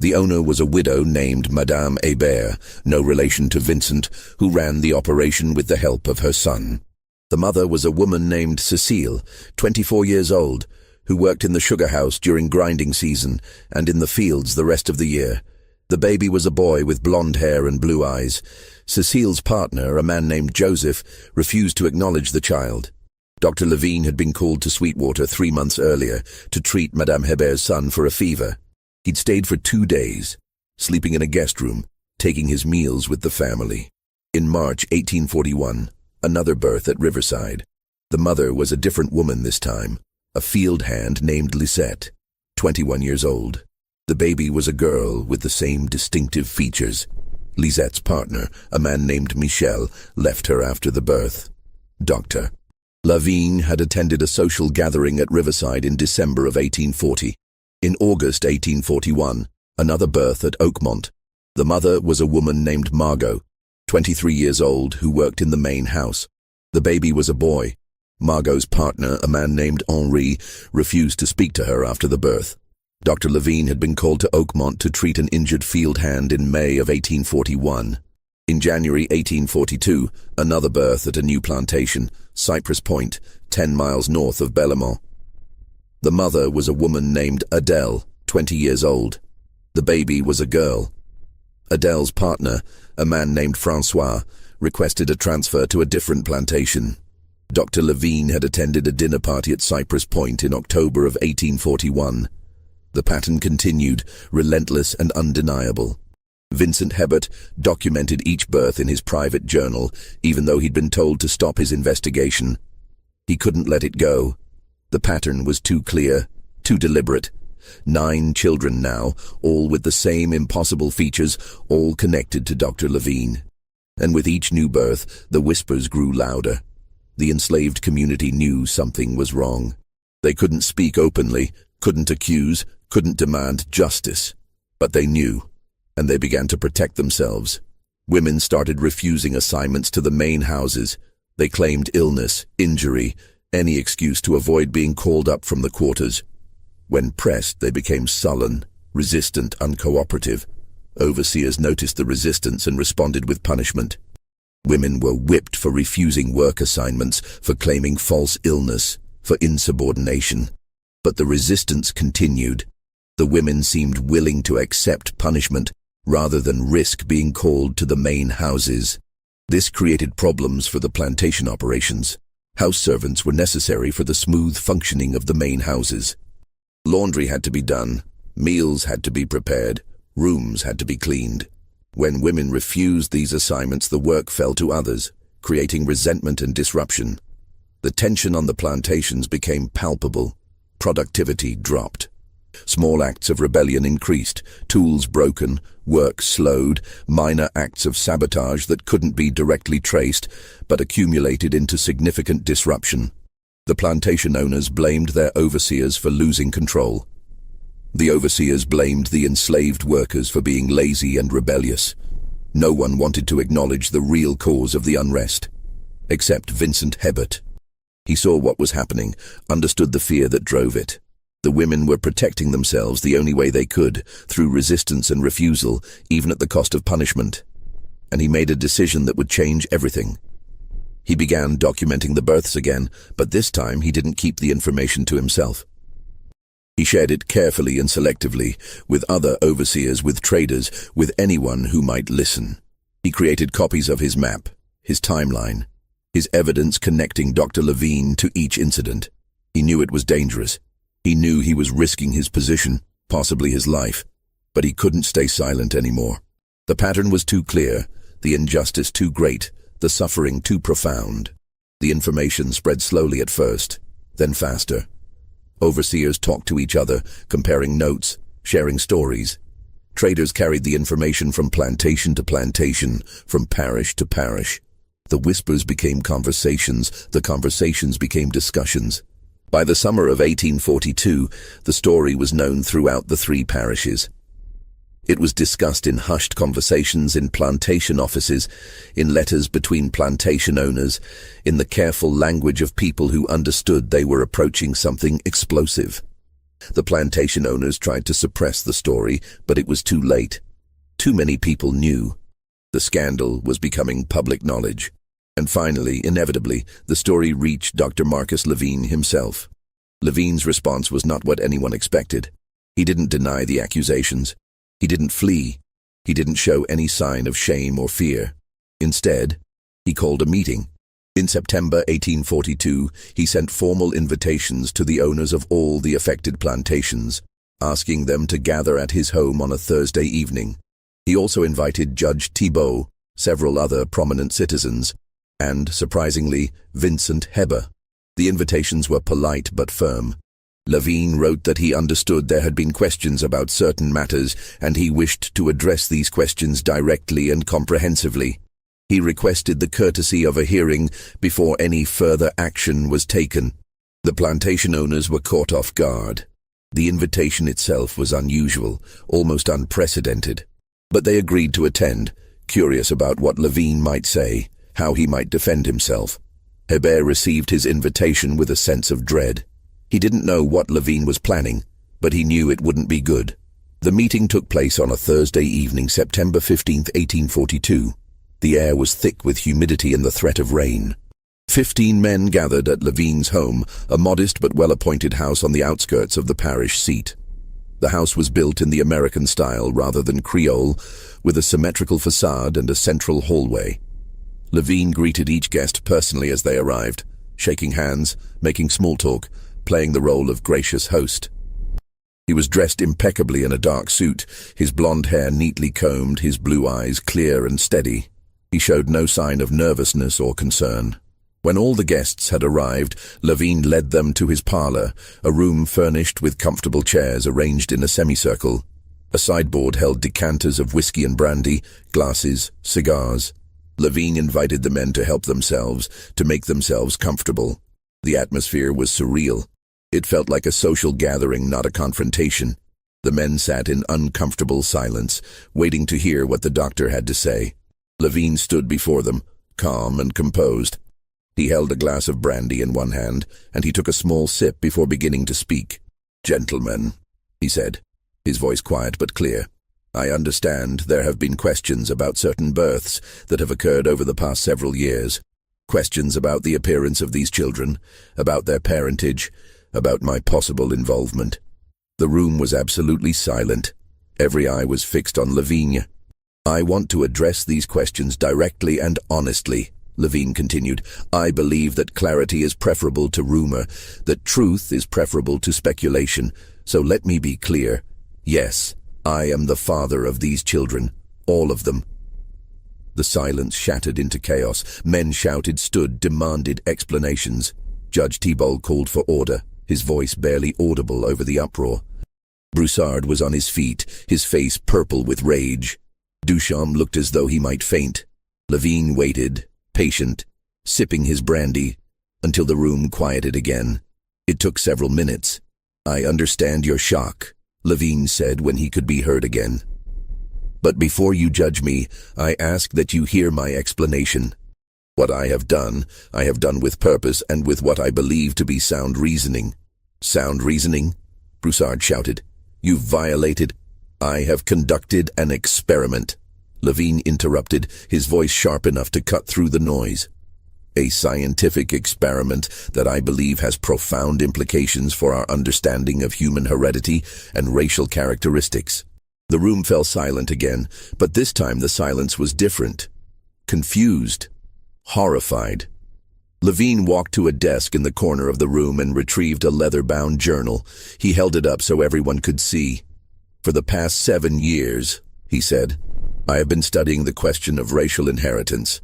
The owner was a widow named Madame Hébert, no relation to Vincent, who ran the operation with the help of her son. The mother was a woman named Cécile, 24 years old, who worked in the sugar house during grinding season and in the fields the rest of the year. The baby was a boy with blonde hair and blue eyes. Cécile's partner, a man named Joseph, refused to acknowledge the child. Dr. Lavigne had been called to Sweetwater 3 months earlier to treat Madame Hébert's son for a fever. He'd stayed for 2 days, sleeping in a guest room, taking his meals with the family. In March 1841, another birth at Riverside. The mother was a different woman this time, a field hand named Lisette, 21 years old. The baby was a girl with the same distinctive features. Lisette's partner, a man named Michel, left her after the birth. Dr. Lavigne had attended a social gathering at Riverside in December of 1840. In August 1841, another birth at Oakmont. The mother was a woman named Margot, 23 years old, who worked in the main house. The baby was a boy. Margot's partner, a man named Henri, refused to speak to her after the birth. Dr. Lavigne had been called to Oakmont to treat an injured field hand in May of 1841. In January 1842, another birth at a new plantation, Cypress Point, 10 miles north of Bellemont. The mother was a woman named Adele, 20 years old. The baby was a girl. Adele's partner, a man named Francois, requested a transfer to a different plantation. Dr. Lavigne had attended a dinner party at Cypress Point in October of 1841. The pattern continued, relentless and undeniable. Vincent Hebert documented each birth in his private journal, even though he'd been told to stop his investigation. He couldn't let it go. The pattern was too clear, too deliberate. 9 children now, all with the same impossible features, all connected to Dr. Lavigne. And with each new birth, the whispers grew louder. The enslaved community knew something was wrong. They couldn't speak openly, couldn't accuse, couldn't demand justice. But they knew, and they began to protect themselves. Women started refusing assignments to the main houses. They claimed illness, injury, any excuse to avoid being called up from the quarters. When pressed, they became sullen, resistant, uncooperative. Overseers noticed the resistance and responded with punishment. Women were whipped for refusing work assignments, for claiming false illness, for insubordination. But the resistance continued. The women seemed willing to accept punishment rather than risk being called to the main houses. This created problems for the plantation operations. House servants were necessary for the smooth functioning of the main houses. Laundry had to be done, meals had to be prepared, rooms had to be cleaned. When women refused these assignments, the work fell to others, creating resentment and disruption. The tension on the plantations became palpable. Productivity dropped. Small acts of rebellion increased, tools broken, work slowed, minor acts of sabotage that couldn't be directly traced but accumulated into significant disruption. The plantation owners blamed their overseers for losing control. The overseers blamed the enslaved workers for being lazy and rebellious. No one wanted to acknowledge the real cause of the unrest, except Vincent Hebert. He saw what was happening, understood the fear that drove it. The women were protecting themselves the only way they could, through resistance and refusal, even at the cost of punishment. And he made a decision that would change everything. He began documenting the births again, but this time he didn't keep the information to himself. He shared it carefully and selectively, with other overseers, with traders, with anyone who might listen. He created copies of his map, his timeline, his evidence connecting Dr. Levine to each incident. He knew it was dangerous. He knew he was risking his position, possibly his life, but he couldn't stay silent anymore. The pattern was too clear, the injustice too great, the suffering too profound. The information spread slowly at first, then faster. Overseers talked to each other, comparing notes, sharing stories. Traders carried the information from plantation to plantation, from parish to parish. The whispers became conversations, the conversations became discussions. By the summer of 1842, the story was known throughout the 3 parishes. It was discussed in hushed conversations in plantation offices, in letters between plantation owners, in the careful language of people who understood they were approaching something explosive. The plantation owners tried to suppress the story, but it was too late. Too many people knew. The scandal was becoming public knowledge. And finally, inevitably, the story reached Dr. Marcus Levine himself. Levine's response was not what anyone expected. He didn't deny the accusations. He didn't flee. He didn't show any sign of shame or fear. Instead, he called a meeting. In September 1842, he sent formal invitations to the owners of all the affected plantations, asking them to gather at his home on a Thursday evening. He also invited Judge Thibault, several other prominent citizens, and, surprisingly, Vincent Hebert. The invitations were polite but firm. Levine wrote that he understood there had been questions about certain matters, and he wished to address these questions directly and comprehensively. He requested the courtesy of a hearing before any further action was taken. The plantation owners were caught off guard. The invitation itself was unusual, almost unprecedented. But they agreed to attend, curious about what Levine might say, how he might defend himself. Hebert received his invitation with a sense of dread. He didn't know what Levine was planning, but he knew it wouldn't be good. The meeting took place on a Thursday evening, September 15, 1842. The air was thick with humidity and the threat of rain. 15 men gathered at Levine's home, a modest but well-appointed house on the outskirts of the parish seat. The house was built in the American style rather than Creole, with a symmetrical facade and a central hallway. Levine greeted each guest personally as they arrived, shaking hands, making small talk, playing the role of gracious host. He was dressed impeccably in a dark suit, his blonde hair neatly combed, his blue eyes clear and steady. He showed no sign of nervousness or concern. When all the guests had arrived, Levine led them to his parlor, a room furnished with comfortable chairs arranged in a semicircle. A sideboard held decanters of whiskey and brandy, glasses, cigars. Levine invited the men to help themselves, to make themselves comfortable. The atmosphere was surreal. It felt like a social gathering, not a confrontation. The men sat in uncomfortable silence, waiting to hear what the doctor had to say. Levine stood before them, calm and composed. He held a glass of brandy in one hand, and he took a small sip before beginning to speak. "Gentlemen," he said, his voice quiet but clear, "I understand there have been questions about certain births that have occurred over the past several years. Questions about the appearance of these children, about their parentage, about my possible involvement." The room was absolutely silent. Every eye was fixed on Levine. "I want to address these questions directly and honestly," Levine continued. I believe that clarity is preferable to rumor, that truth is preferable to speculation. So let me be clear. Yes, I am the father of these children, all of them. The silence shattered into chaos. Men shouted, stood, demanded explanations. Judge Thibault called for order, his voice barely audible over the uproar. Broussard was on his feet, his face purple with rage. Duchamp looked as though he might faint. Levine waited, patient, sipping his brandy, until the room quieted again. It took several minutes. I understand your shock, Levine said when he could be heard again. But before you judge me, I ask that you hear my explanation. What I have done with purpose and with what I believe to be sound reasoning. Sound reasoning? Broussard shouted. You've violated. I have conducted an experiment. Levine interrupted, his voice sharp enough to cut through the noise. A scientific experiment that I believe has profound implications for our understanding of human heredity and racial characteristics. The room fell silent again, but this time the silence was different. Confused. Horrified. Levine walked to a desk in the corner of the room and retrieved a leather-bound journal. He held it up so everyone could see. For the past 7 years, he said, I have been studying the question of racial inheritance.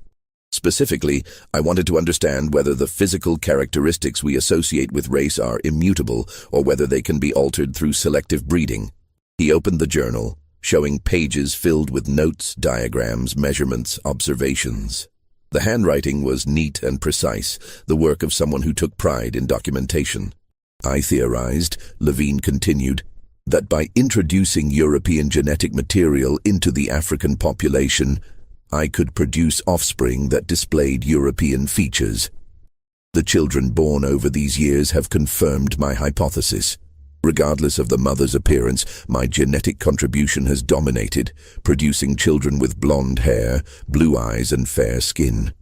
Specifically, I wanted to understand whether the physical characteristics we associate with race are immutable or whether they can be altered through selective breeding. He opened the journal, showing pages filled with notes, diagrams, measurements, observations. The handwriting was neat and precise, the work of someone who took pride in documentation. I theorized, Levine continued, that by introducing European genetic material into the African population, I could produce offspring that displayed European features. The children born over these years have confirmed my hypothesis. Regardless of the mother's appearance, my genetic contribution has dominated, producing children with blonde hair, blue eyes, and fair skin.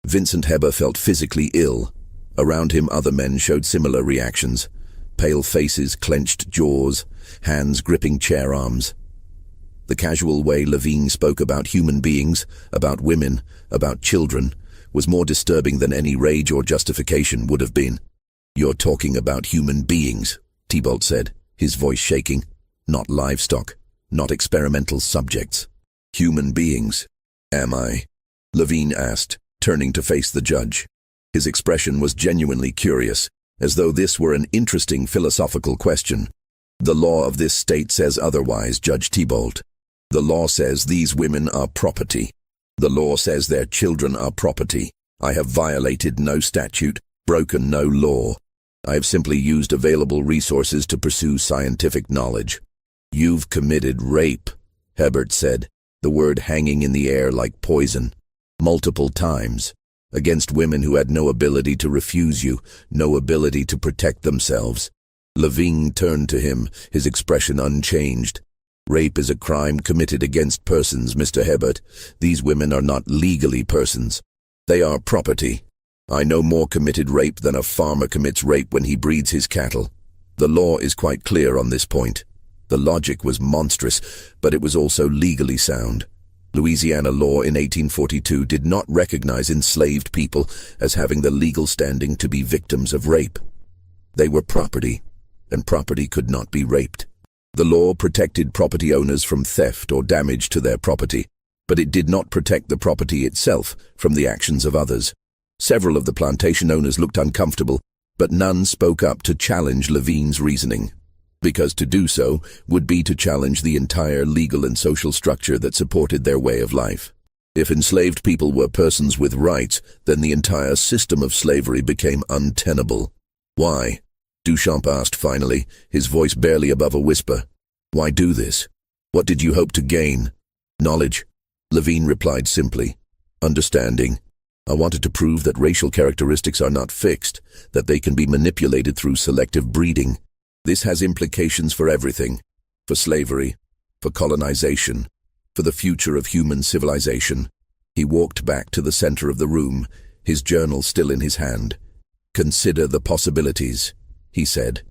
Vincent Heber felt physically ill. Around him, other men showed similar reactions. Pale faces, clenched jaws, hands gripping chair arms. The casual way Levine spoke about human beings, about women, about children, was more disturbing than any rage or justification would have been. You're talking about human beings, Thibault said, his voice shaking. Not livestock, not experimental subjects. Human beings. Am I? Levine asked, turning to face the judge. His expression was genuinely curious, as though this were an interesting philosophical question. The law of this state says otherwise, Judge Thibault. The law says these women are property. The law says their children are property. I have violated no statute, broken no law. I have simply used available resources to pursue scientific knowledge. You've committed rape, Hebert said, the word hanging in the air like poison. Multiple times. Against women who had no ability to refuse you, no ability to protect themselves. Levine turned to him, his expression unchanged. Rape is a crime committed against persons, Mr. Hebert. These women are not legally persons. They are property. I no more committed rape than a farmer commits rape when he breeds his cattle. The law is quite clear on this point. The logic was monstrous, but it was also legally sound. Louisiana law in 1842 did not recognize enslaved people as having the legal standing to be victims of rape. They were property, and property could not be raped. The law protected property owners from theft or damage to their property, but it did not protect the property itself from the actions of others. Several of the plantation owners looked uncomfortable, but none spoke up to challenge Levine's reasoning, because to do so would be to challenge the entire legal and social structure that supported their way of life. If enslaved people were persons with rights, then the entire system of slavery became untenable. Why? Duchamp asked finally, his voice barely above a whisper. Why do this? What did you hope to gain? Knowledge. Levine replied simply. Understanding. I wanted to prove that racial characteristics are not fixed, that they can be manipulated through selective breeding. This has implications for everything. For slavery, for colonization, for the future of human civilization. He walked back to the center of the room, his journal still in his hand. Consider the possibilities, he said,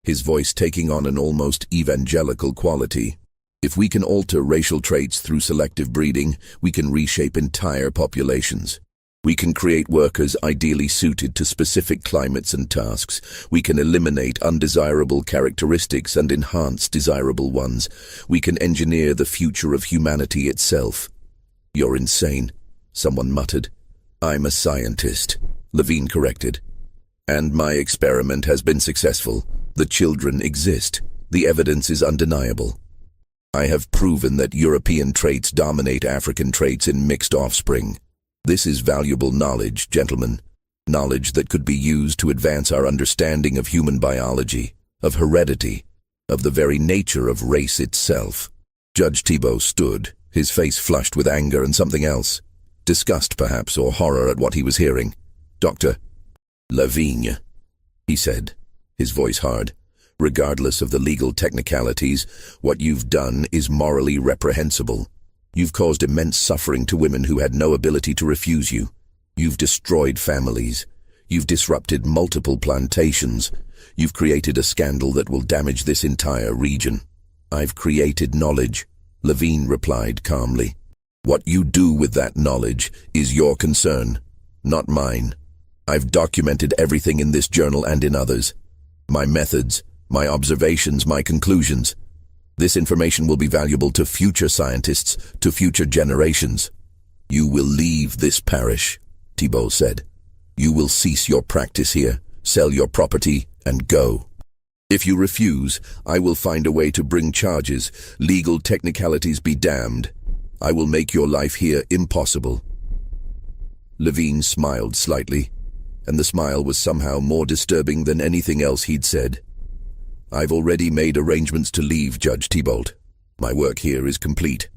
his voice taking on an almost evangelical quality. If we can alter racial traits through selective breeding, we can reshape entire populations. We can create workers ideally suited to specific climates and tasks. We can eliminate undesirable characteristics and enhance desirable ones. We can engineer the future of humanity itself. You're insane, someone muttered. I'm a scientist, Levine corrected. And my experiment has been successful. The children exist. The evidence is undeniable. I have proven that European traits dominate African traits in mixed offspring. This is valuable knowledge, gentlemen. Knowledge that could be used to advance our understanding of human biology, of heredity, of the very nature of race itself. Judge Thibault stood, his face flushed with anger and something else. Disgust, perhaps, or horror at what he was hearing. Dr. Lavigne, he said, his voice hard. Regardless of the legal technicalities, what you've done is morally reprehensible. You've caused immense suffering to women who had no ability to refuse you. You've destroyed families. You've disrupted multiple plantations. You've created a scandal that will damage this entire region. I've created knowledge, Levine replied calmly. What you do with that knowledge is your concern, not mine. I've documented everything in this journal and in others. My methods, my observations, my conclusions. This information will be valuable to future scientists, to future generations. You will leave this parish, Thibault said. You will cease your practice here, sell your property, and go. If you refuse, I will find a way to bring charges. Legal technicalities be damned. I will make your life here impossible. Levine smiled slightly, and the smile was somehow more disturbing than anything else he'd said. I've already made arrangements to leave, Judge Thibault. My work here is complete.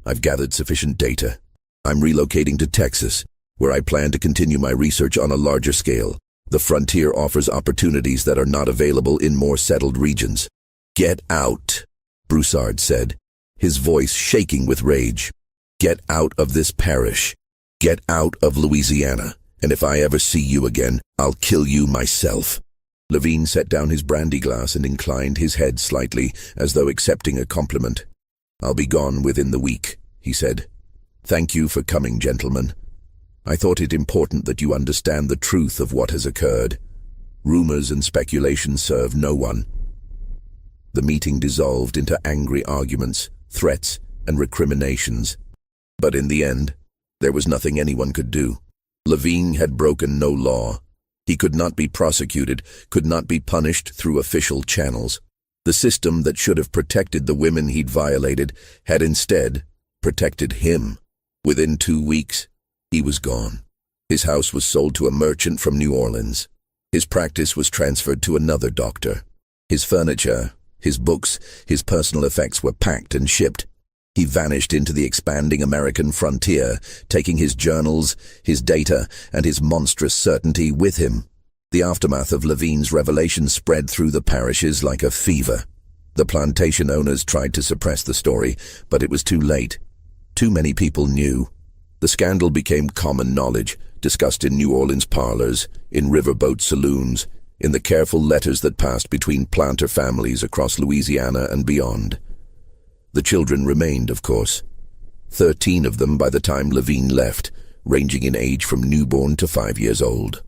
I've gathered sufficient data. I'm relocating to Texas, where I plan to continue my research on a larger scale. The frontier offers opportunities that are not available in more settled regions. Get out, Broussard said, his voice shaking with rage. Get out of this parish. Get out of Louisiana. And if I ever see you again, I'll kill you myself. Levine set down his brandy glass and inclined his head slightly, as though accepting a compliment. I'll be gone within the week, he said. Thank you for coming, gentlemen. I thought it important that you understand the truth of what has occurred. Rumors and speculation serve no one. The meeting dissolved into angry arguments, threats, and recriminations. But in the end, there was nothing anyone could do. Levine had broken no law. He could not be prosecuted, could not be punished through official channels. The system that should have protected the women he'd violated had instead protected him. Within 2 weeks, he was gone. His house was sold to a merchant from New Orleans. His practice was transferred to another doctor. His furniture, his books, his personal effects were packed and shipped. He vanished into the expanding American frontier, taking his journals, his data, and his monstrous certainty with him. The aftermath of Levine's revelation spread through the parishes like a fever. The plantation owners tried to suppress the story, but it was too late. Too many people knew. The scandal became common knowledge, discussed in New Orleans parlors, in riverboat saloons, in the careful letters that passed between planter families across Louisiana and beyond. The children remained, of course. 13 of them by the time Levine left, ranging in age from newborn to 5 years old.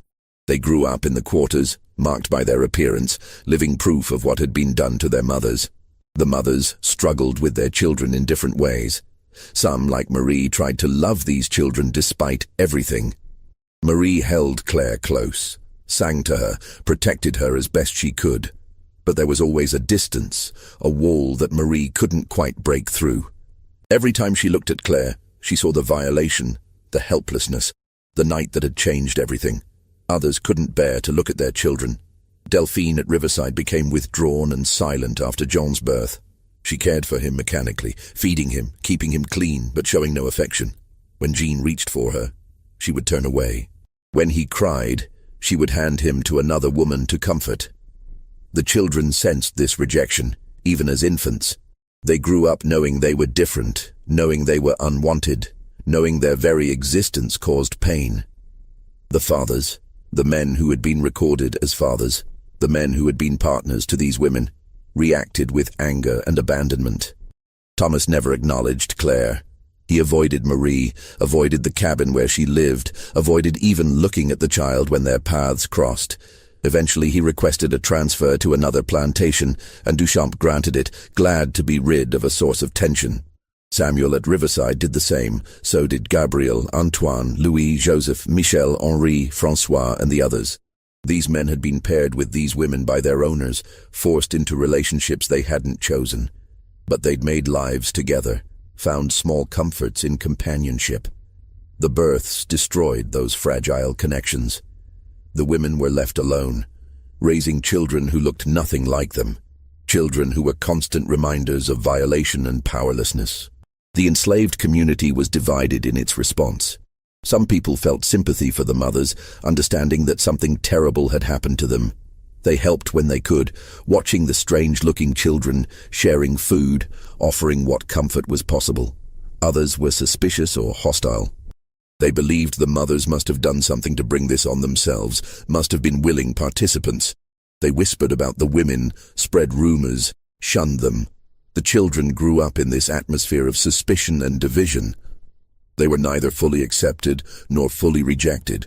They grew up in the quarters, marked by their appearance, living proof of what had been done to their mothers. The mothers struggled with their children in different ways. Some, like Marie, tried to love these children despite everything. Marie held Claire close, sang to her, protected her as best she could. But there was always a distance, a wall that Marie couldn't quite break through. Every time she looked at Claire, she saw the violation, the helplessness, the night that had changed everything. Others couldn't bear to look at their children. Delphine at Riverside became withdrawn and silent after John's birth. She cared for him mechanically, feeding him, keeping him clean, but showing no affection. When Jean reached for her, she would turn away. When he cried, she would hand him to another woman to comfort. The children sensed this rejection, even as infants. They grew up knowing they were different, knowing they were unwanted, knowing their very existence caused pain. The fathers, the men who had been recorded as fathers, the men who had been partners to these women, reacted with anger and abandonment. Thomas never acknowledged Claire. He avoided Marie, avoided the cabin where she lived, avoided even looking at the child when their paths crossed. Eventually he requested a transfer to another plantation, and Duchamp granted it, glad to be rid of a source of tension. Samuel at Riverside did the same, so did Gabriel, Antoine, Louis, Joseph, Michel, Henri, François, and the others. These men had been paired with these women by their owners, forced into relationships they hadn't chosen. But they'd made lives together, found small comforts in companionship. The births destroyed those fragile connections. The women were left alone, raising children who looked nothing like them, children who were constant reminders of violation and powerlessness. The enslaved community was divided in its response. Some people felt sympathy for the mothers, understanding that something terrible had happened to them. They helped when they could, watching the strange-looking children, sharing food, offering what comfort was possible. Others were suspicious or hostile. They believed the mothers must have done something to bring this on themselves, must have been willing participants. They whispered about the women, spread rumors, shunned them. The children grew up in this atmosphere of suspicion and division. They were neither fully accepted nor fully rejected,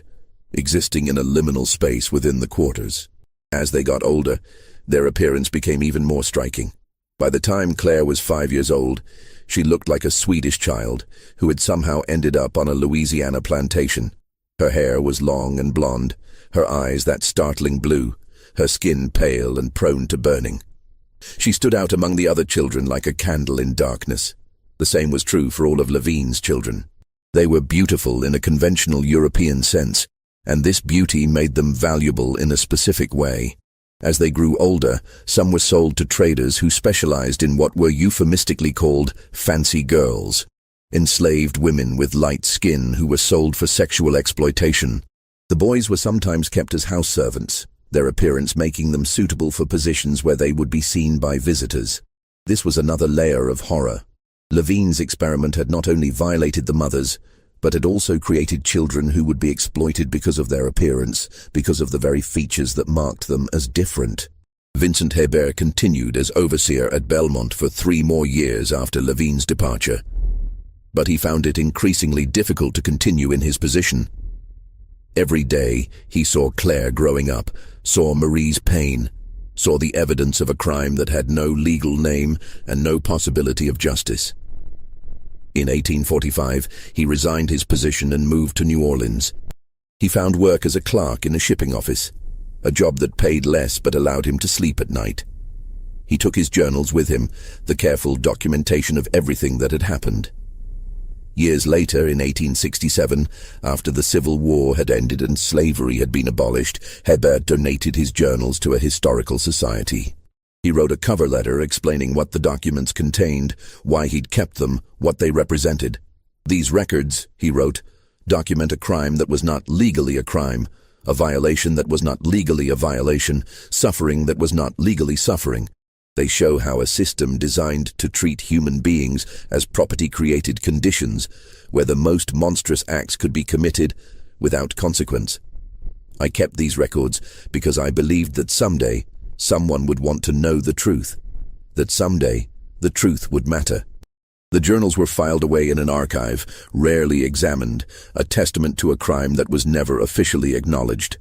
existing in a liminal space within the quarters. As they got older, their appearance became even more striking. By the time Claire was 5 years old, she looked like a Swedish child who had somehow ended up on a Louisiana plantation. Her hair was long and blonde, her eyes that startling blue, her skin pale and prone to burning. She stood out among the other children like a candle in darkness. The same was true for all of Levine's children. They were beautiful in a conventional European sense, and this beauty made them valuable in a specific way. As they grew older, some were sold to traders who specialized in what were euphemistically called fancy girls, enslaved women with light skin who were sold for sexual exploitation. The boys were sometimes kept as house servants, their appearance making them suitable for positions where they would be seen by visitors. This was another layer of horror. Levine's experiment had not only violated the mothers, but had also created children who would be exploited because of their appearance, because of the very features that marked them as different. Vincent Hebert continued as overseer at Belmont for 3 more years after Levine's departure, but he found it increasingly difficult to continue in his position. Every day, he saw Claire growing up, saw Marie's pain, saw the evidence of a crime that had no legal name and no possibility of justice. In 1845, he resigned his position and moved to New Orleans. He found work as a clerk in a shipping office, a job that paid less but allowed him to sleep at night. He took his journals with him, the careful documentation of everything that had happened. Years later, in 1867, after the Civil War had ended and slavery had been abolished, Hebert donated his journals to a historical society. He wrote a cover letter explaining what the documents contained, why he'd kept them, what they represented. These records, he wrote, document a crime that was not legally a crime, a violation that was not legally a violation, suffering that was not legally suffering. They show how a system designed to treat human beings as property-created conditions, where the most monstrous acts could be committed without consequence. I kept these records because I believed that someday someone would want to know the truth, that someday the truth would matter. The journals were filed away in an archive, rarely examined, a testament to a crime that was never officially acknowledged.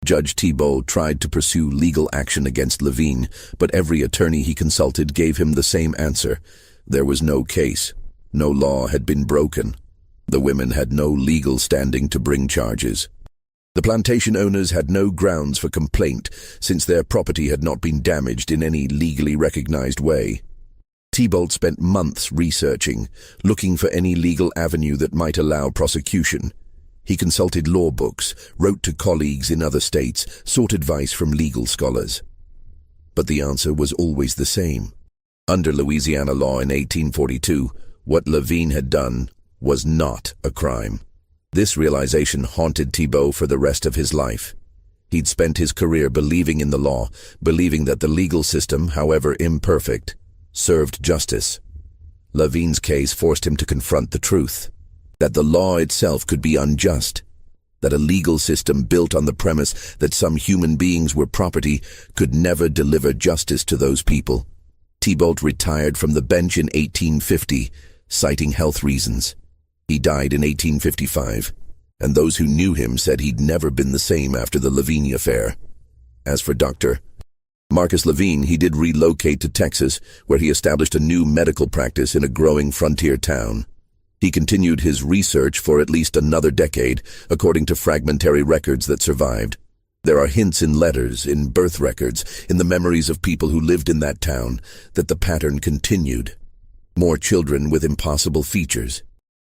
Judge Thibault tried to pursue legal action against Levine, but every attorney he consulted gave him the same answer. There was no case. No law had been broken. The women had no legal standing to bring charges. The plantation owners had no grounds for complaint, since their property had not been damaged in any legally recognized way. Thibault spent months researching, looking for any legal avenue that might allow prosecution. He consulted law books, wrote to colleagues in other states, sought advice from legal scholars. But the answer was always the same. Under Louisiana law in 1842, what Levine had done was not a crime. This realization haunted Thibault for the rest of his life. He'd spent his career believing in the law, believing that the legal system, however imperfect, served justice. Levine's case forced him to confront the truth, that the law itself could be unjust, that a legal system built on the premise that some human beings were property could never deliver justice to those people. Thibault retired from the bench in 1850, citing health reasons. He died in 1855, and those who knew him said he'd never been the same after the Levine affair. As for Dr. Marcus Levine, he did relocate to Texas, where he established a new medical practice in a growing frontier town. He continued his research for at least another decade, according to fragmentary records that survived. There are hints in letters, in birth records, in the memories of people who lived in that town, that the pattern continued. More children with impossible features.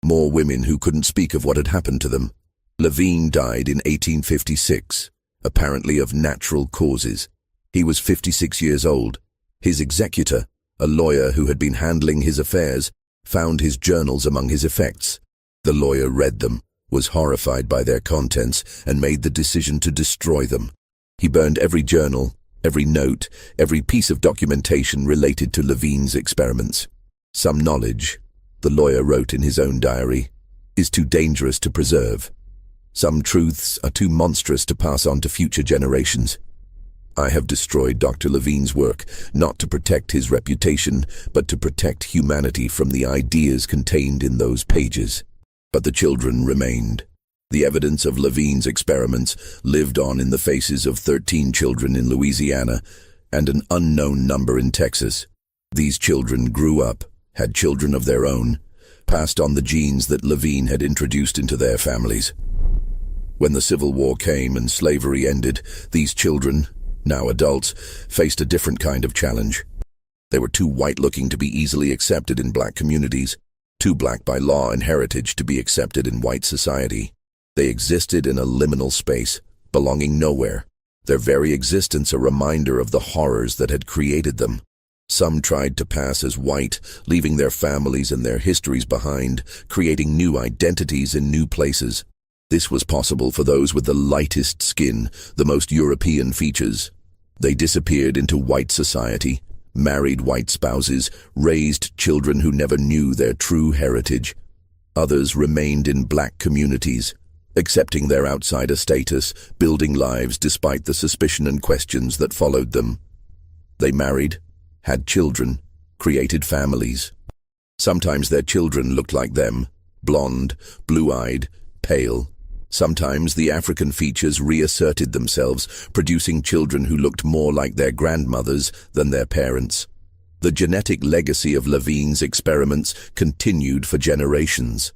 More women who couldn't speak of what had happened to them. Levine died in 1856, apparently of natural causes. He was 56 years old. His executor, a lawyer who had been handling his affairs, found his journals among his effects. The lawyer read them, was horrified by their contents, and made the decision to destroy them. He burned every journal, every note, every piece of documentation related to Levine's experiments. Some knowledge, the lawyer wrote in his own diary, is too dangerous to preserve. Some truths are too monstrous to pass on to future generations. I have destroyed Dr. Levine's work, not to protect his reputation, but to protect humanity from the ideas contained in those pages. But the children remained. The evidence of Levine's experiments lived on in the faces of 13 children in Louisiana and an unknown number in Texas. These children grew up, had children of their own, passed on the genes that Levine had introduced into their families. When the Civil War came and slavery ended, these children, now adults, faced a different kind of challenge. They were too white-looking to be easily accepted in black communities, too black by law and heritage to be accepted in white society. They existed in a liminal space, belonging nowhere, their very existence a reminder of the horrors that had created them. Some tried to pass as white, leaving their families and their histories behind, creating new identities in new places. This was possible for those with the lightest skin, the most European features. They disappeared into white society, married white spouses, raised children who never knew their true heritage. Others remained in black communities, accepting their outsider status, building lives despite the suspicion and questions that followed them. They married, had children, created families. Sometimes their children looked like them, blonde, blue-eyed, pale. Sometimes the African features reasserted themselves, producing children who looked more like their grandmothers than their parents. The genetic legacy of Levine's experiments continued for generations.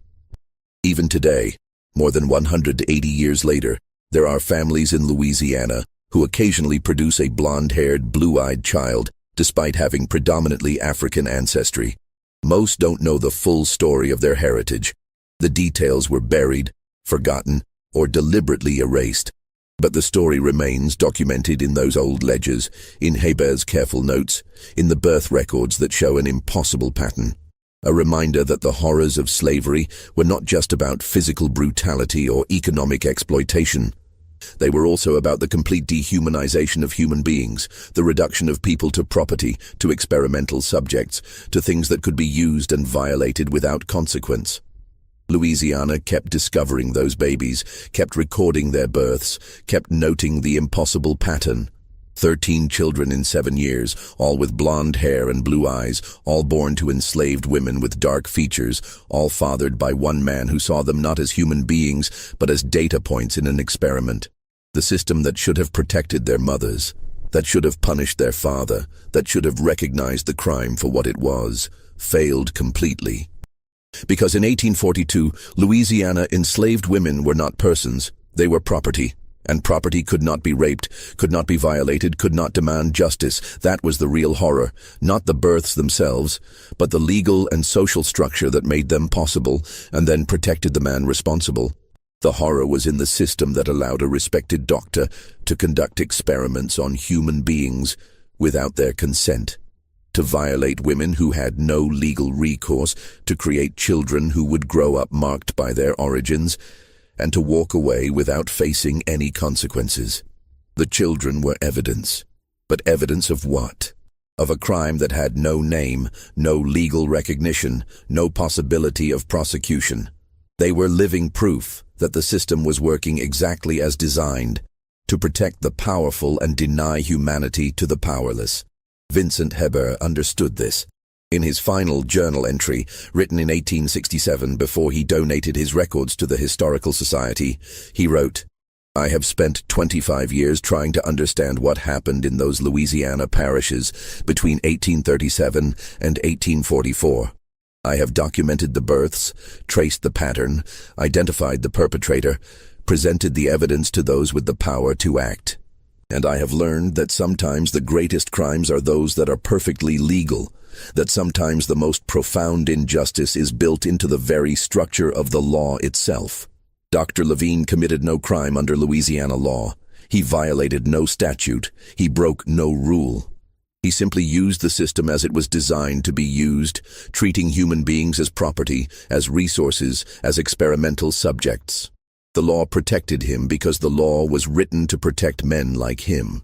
Even today, more than 180 years later, there are families in Louisiana who occasionally produce a blonde-haired, blue-eyed child, despite having predominantly African ancestry. Most don't know the full story of their heritage. The details were buried, forgotten, or deliberately erased. But the story remains documented in those old ledgers, in Heber's careful notes, in the birth records that show an impossible pattern. A reminder that the horrors of slavery were not just about physical brutality or economic exploitation. They were also about the complete dehumanization of human beings, the reduction of people to property, to experimental subjects, to things that could be used and violated without consequence. Louisiana kept discovering those babies, kept recording their births, kept noting the impossible pattern. 13 children in 7 years, all with blonde hair and blue eyes, all born to enslaved women with dark features, all fathered by one man who saw them not as human beings, but as data points in an experiment. The system that should have protected their mothers, that should have punished their father, that should have recognized the crime for what it was, failed completely. Because in 1842, Louisiana enslaved women were not persons, they were property. And property could not be raped, could not be violated, could not demand justice. That was the real horror, not the births themselves, but the legal and social structure that made them possible and then protected the man responsible. The horror was in the system that allowed a respected doctor to conduct experiments on human beings without their consent, to violate women who had no legal recourse, to create children who would grow up marked by their origins, and to walk away without facing any consequences. The children were evidence. But evidence of what? Of a crime that had no name, no legal recognition, no possibility of prosecution. They were living proof that the system was working exactly as designed, to protect the powerful and deny humanity to the powerless. Vincent Heber understood this. In his final journal entry, written in 1867 before he donated his records to the Historical Society, he wrote, "I have spent 25 years trying to understand what happened in those Louisiana parishes between 1837 and 1844. I have documented the births, traced the pattern, identified the perpetrator, presented the evidence to those with the power to act. And I have learned that sometimes the greatest crimes are those that are perfectly legal, that sometimes the most profound injustice is built into the very structure of the law itself. Dr. Levine committed no crime under Louisiana law. He violated no statute. He broke no rule. He simply used the system as it was designed to be used, treating human beings as property, as resources, as experimental subjects. The law protected him because the law was written to protect men like him.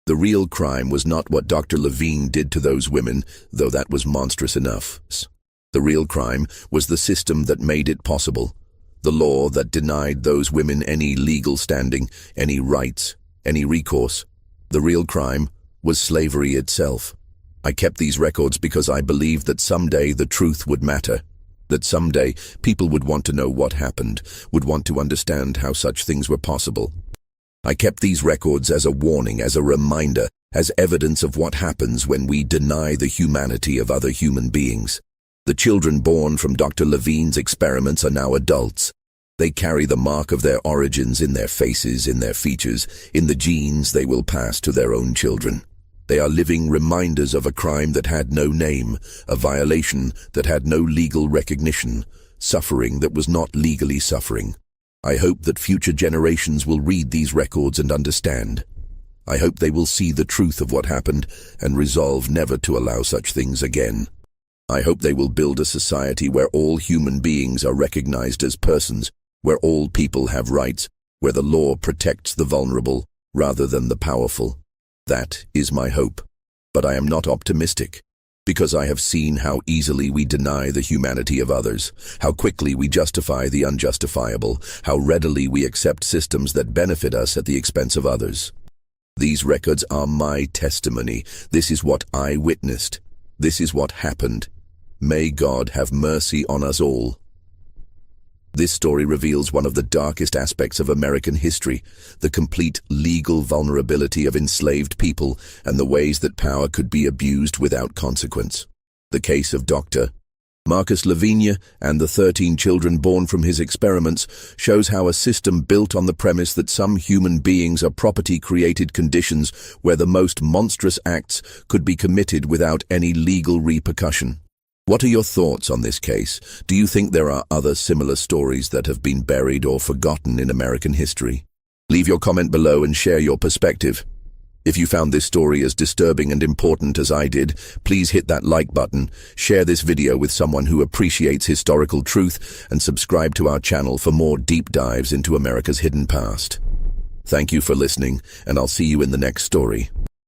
The real crime was not what Dr. Levine did to those women, though that was monstrous enough. The real crime was the system that made it possible. The law that denied those women any legal standing, any rights, any recourse. The real crime was slavery itself. I kept these records because I believed that someday the truth would matter. That someday people would want to know what happened, would want to understand how such things were possible. I kept these records as a warning, as a reminder, as evidence of what happens when we deny the humanity of other human beings. The children born from Dr. Levine's experiments are now adults. They carry the mark of their origins in their faces, in their features, in the genes they will pass to their own children. They are living reminders of a crime that had no name, a violation that had no legal recognition, suffering that was not legally suffering. I hope that future generations will read these records and understand. I hope they will see the truth of what happened and resolve never to allow such things again. I hope they will build a society where all human beings are recognized as persons, where all people have rights, where the law protects the vulnerable rather than the powerful. That is my hope. But I am not optimistic, because I have seen how easily we deny the humanity of others, how quickly we justify the unjustifiable, how readily we accept systems that benefit us at the expense of others. These records are my testimony. This is what I witnessed. This is what happened. May God have mercy on us all. This story reveals one of the darkest aspects of American history, the complete legal vulnerability of enslaved people and the ways that power could be abused without consequence. The case of Dr. Marcus Levine and the 13 children born from his experiments shows how a system built on the premise that some human beings are property created conditions where the most monstrous acts could be committed without any legal repercussion. What are your thoughts on this case? Do you think there are other similar stories that have been buried or forgotten in American history? Leave your comment below and share your perspective. If you found this story as disturbing and important as I did, please hit that like button, share this video with someone who appreciates historical truth, and subscribe to our channel for more deep dives into America's hidden past. Thank you for listening, and I'll see you in the next story.